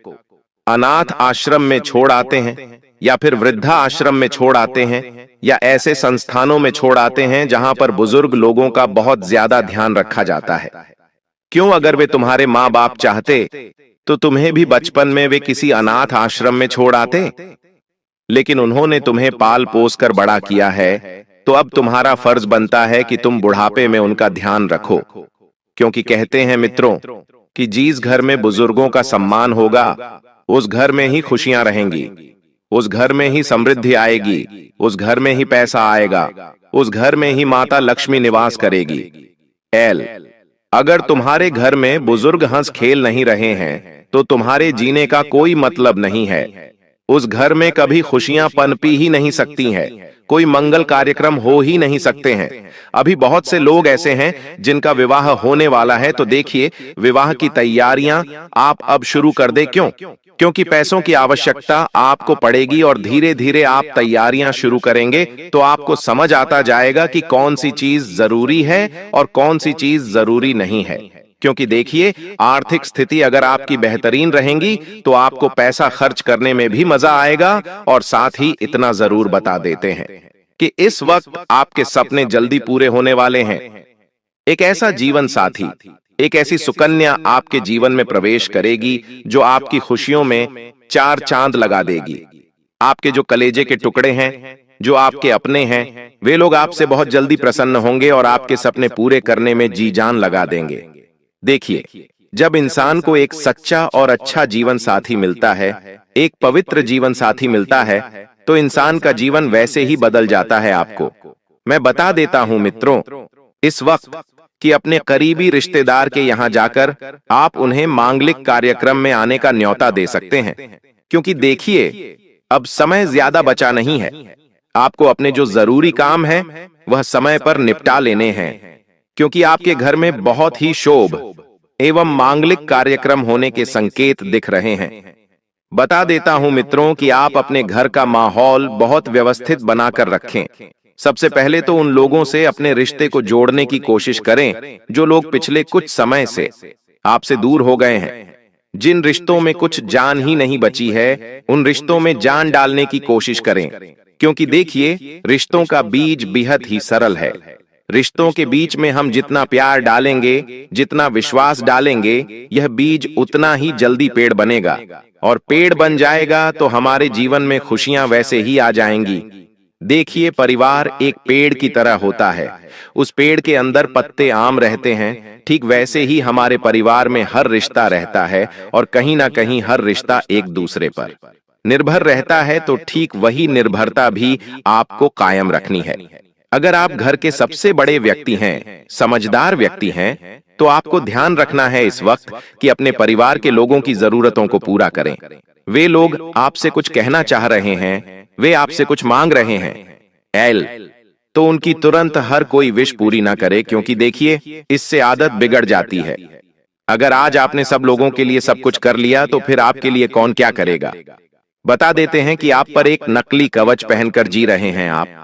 अनाथ आश्रम में छोड़ आते हैं, या फिर वृद्धा आश्रम में छोड़ आते हैं, या ऐसे संस्थानों में छोड़ आते हैं जहां पर बुजुर्ग लोगों का बहुत ज्यादा ध्यान रखा जाता है। क्यों? अगर वे तुम्हारे माँ बाप चाहते तो तुम्हें भी बचपन में वे किसी अनाथ आश्रम में छोड़ आते, लेकिन उन्होंने तुम्हें पाल पोस कर बड़ा किया है, तो अब तुम्हारा फर्ज बनता है कि तुम बुढ़ापे में उनका ध्यान रखो। क्योंकि कहते हैं मित्रों कि जिस घर में बुजुर्गों का सम्मान होगा, उस घर में ही खुशियां रहेंगी, उस घर में ही समृद्धि आएगी, उस घर में ही पैसा आएगा, उस घर में ही माता लक्ष्मी निवास करेगी। अगर तुम्हारे घर में बुजुर्ग हंस खेल नहीं रहे हैं तो तुम्हारे जीने का कोई मतलब नहीं है। उस घर में कभी खुशियां पनपी ही नहीं सकती हैं, कोई मंगल कार्यक्रम हो ही नहीं सकते हैं। अभी बहुत से लोग ऐसे हैं जिनका विवाह होने वाला है, तो देखिए, विवाह की तैयारियां आप अब शुरू कर दे। क्यों? क्योंकि पैसों की आवश्यकता आपको पड़ेगी और धीरे धीरे आप तैयारियां शुरू करेंगे तो आपको समझ आता जाएगा कि कौन सी चीज जरूरी है और कौन सी चीज जरूरी नहीं है। क्योंकि देखिए, आर्थिक स्थिति अगर आपकी बेहतरीन रहेंगी तो आपको पैसा खर्च करने में भी मजा आएगा। और साथ ही इतना जरूर बता देते हैं कि इस वक्त आपके सपने जल्दी पूरे होने वाले हैं। एक ऐसा जीवन साथी, एक ऐसी सुकन्या आपके जीवन में प्रवेश करेगी जो आपकी खुशियों में चार चांद लगा देगी। आपके जो कलेजे के टुकड़े हैं, जो आपके अपने हैं, वे लोग आपसे बहुत जल्दी प्रसन्न होंगे और आपके सपने पूरे करने में जी जान लगा देंगे। देखिए, जब इंसान को एक सच्चा और अच्छा जीवन साथी मिलता है, एक पवित्र जीवन साथी मिलता है, तो इंसान का जीवन वैसे ही बदल जाता है। आपको मैं बता देता हूं मित्रों, इस वक्त कि अपने करीबी रिश्तेदार के यहां जाकर आप उन्हें मांगलिक कार्यक्रम में आने का न्योता दे सकते हैं। क्योंकि देखिए, अब समय ज्यादा बचा नहीं है। आपको अपने जो जरूरी काम है वह समय पर निपटा लेने हैं, क्योंकि आपके घर में बहुत ही शुभ एवं मांगलिक कार्यक्रम होने के संकेत दिख रहे हैं। बता देता हूं मित्रों कि आप अपने घर का माहौल बहुत व्यवस्थित बनाकर रखें। सबसे पहले तो उन लोगों से अपने रिश्ते को जोड़ने की कोशिश करें जो लोग पिछले कुछ समय से आपसे दूर हो गए हैं। जिन रिश्तों में कुछ जान ही नहीं बची है, उन रिश्तों में जान डालने की कोशिश करें। क्योंकि देखिए, रिश्तों का बीज बेहद ही सरल है। रिश्तों के बीच में हम जितना प्यार डालेंगे, जितना विश्वास डालेंगे, यह बीज उतना ही जल्दी पेड़ बनेगा। और पेड़ बन जाएगा तो हमारे जीवन में खुशियां वैसे ही आ जाएंगी। देखिए, परिवार एक पेड़ की तरह होता है। उस पेड़ के अंदर पत्ते आम रहते हैं, ठीक वैसे ही हमारे परिवार में हर रिश्ता रहता है और कहीं ना कहीं हर रिश्ता एक दूसरे पर निर्भर रहता है। तो ठीक वही निर्भरता भी आपको कायम रखनी है। अगर आप घर के सबसे बड़े व्यक्ति हैं, समझदार व्यक्ति हैं, तो आपको ध्यान रखना है इस वक्त कि अपने परिवार के लोगों की जरूरतों को पूरा करें। वे लोग आपसे कुछ कहना चाह रहे हैं, वे आपसे कुछ मांग रहे हैं, तो उनकी तुरंत हर कोई विश पूरी ना करे। क्योंकि देखिए, इससे आदत बिगड़ जाती है। अगर आज आपने सब लोगों के लिए सब कुछ कर लिया तो फिर आपके लिए कौन क्या करेगा। बता देते हैं कि आप पर एक नकली कवच पहनकर जी रहे हैं। आप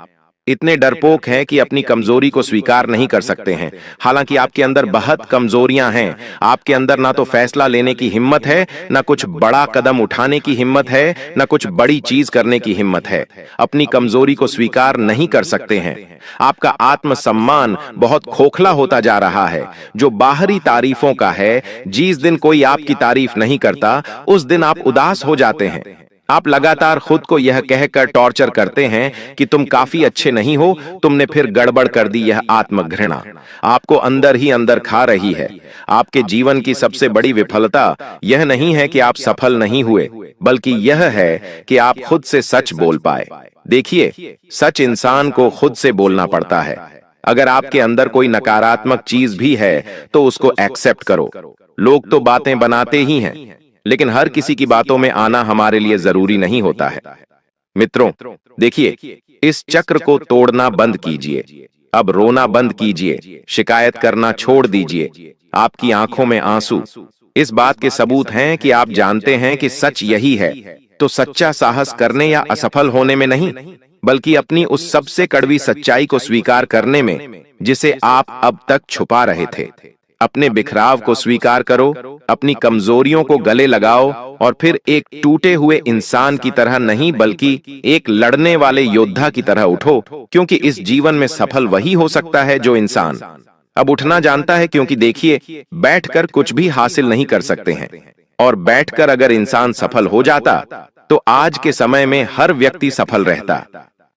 इतने डरपोक हैं कि अपनी कमजोरी को स्वीकार नहीं कर सकते हैं। हालांकि आपके अंदर बहुत कमजोरियां हैं। आपके अंदर ना तो फैसला लेने की हिम्मत है, ना कुछ बड़ा कदम उठाने की हिम्मत है, ना कुछ बड़ी चीज करने की हिम्मत है। अपनी कमजोरी को स्वीकार नहीं कर सकते हैं। आपका आत्मसम्मान बहुत खोखला होता जा रहा है, जो बाहरी तारीफों का है। जिस दिन कोई आपकी तारीफ नहीं करता, उस दिन आप उदास हो जाते हैं। आप लगातार खुद को यह कहकर टॉर्चर करते हैं कि तुम काफी अच्छे नहीं हो, तुमने फिर गड़बड़ कर दी। यह आत्मघृणा आपको अंदर ही अंदर खा रही है। आपके जीवन की सबसे बड़ी विफलता यह नहीं है कि आप सफल नहीं हुए, बल्कि यह है कि आप खुद से सच बोल पाए। देखिए, सच इंसान को खुद से बोलना पड़ता है। अगर आपके अंदर कोई नकारात्मक चीज भी है तो उसको एक्सेप्ट करो। लोग तो बातें बनाते ही हैं, लेकिन हर किसी की बातों में आना हमारे लिए जरूरी नहीं होता है। मित्रों, देखिए, इस चक्र को तोड़ना बंद कीजिए। अब रोना बंद कीजिए, शिकायत करना छोड़ दीजिए। आपकी आंखों में आंसू इस बात के सबूत हैं कि आप जानते हैं कि सच यही है। तो सच्चा साहस करने या असफल होने में नहीं, बल्कि अपनी उस सबसे कड़वी सच्चाई को स्वीकार करने में, जिसे आप अब तक छुपा रहे थे। अपने बिखराव को स्वीकार करो, अपनी कमजोरियों को गले लगाओ और फिर एक टूटे हुए इंसान की तरह नहीं, बल्कि एक लड़ने वाले योद्धा की तरह उठो। क्योंकि इस जीवन में सफल वही हो सकता है जो इंसान अब उठना जानता है। क्योंकि देखिए, बैठकर कुछ भी हासिल नहीं कर सकते हैं, और बैठकर अगर इंसान सफल हो जाता तो आज के समय में हर व्यक्ति सफल रहता,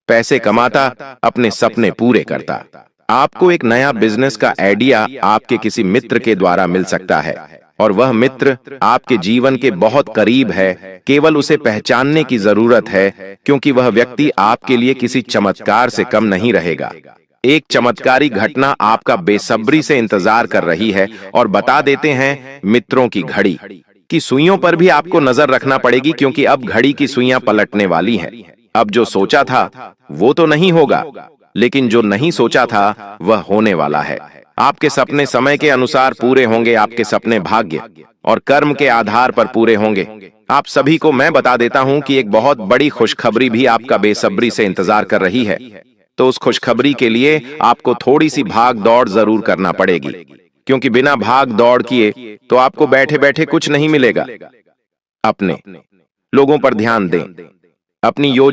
पैसे कमाता, अपने सपने पूरे करता। आपको एक नया बिजनेस का आइडिया आपके किसी मित्र के द्वारा मिल सकता है, और वह मित्र आपके जीवन के बहुत करीब है। केवल उसे पहचानने की जरूरत है, क्योंकि वह व्यक्ति आपके लिए किसी चमत्कार से कम नहीं रहेगा। एक चमत्कारी घटना आपका बेसब्री से इंतजार कर रही है। और बता देते हैं, मित्रों की घड़ी की सुइयों पर भी आपको नजर रखना पड़ेगी, क्योंकि अब घड़ी की सुइयां पलटने वाली हैं। अब जो सोचा था वो तो नहीं होगा, लेकिन जो नहीं सोचा था वह होने वाला है। आपके सपने समय के अनुसार पूरे होंगे। आपके सपने भाग्य और कर्म के आधार पर पूरे होंगे। आप सभी को मैं बता देता हूं कि एक बहुत बड़ी खुशखबरी भी आपका बेसब्री से इंतजार कर रही है। तो उस खुशखबरी के लिए आपको थोड़ी सी भाग दौड़ जरूर करना पड़ेगी, क्योंकि बिना भाग दौड़ किए तो आपको बैठे बैठे कुछ नहीं मिलेगा। अपने लोगों पर ध्यान दें, अपनी योजना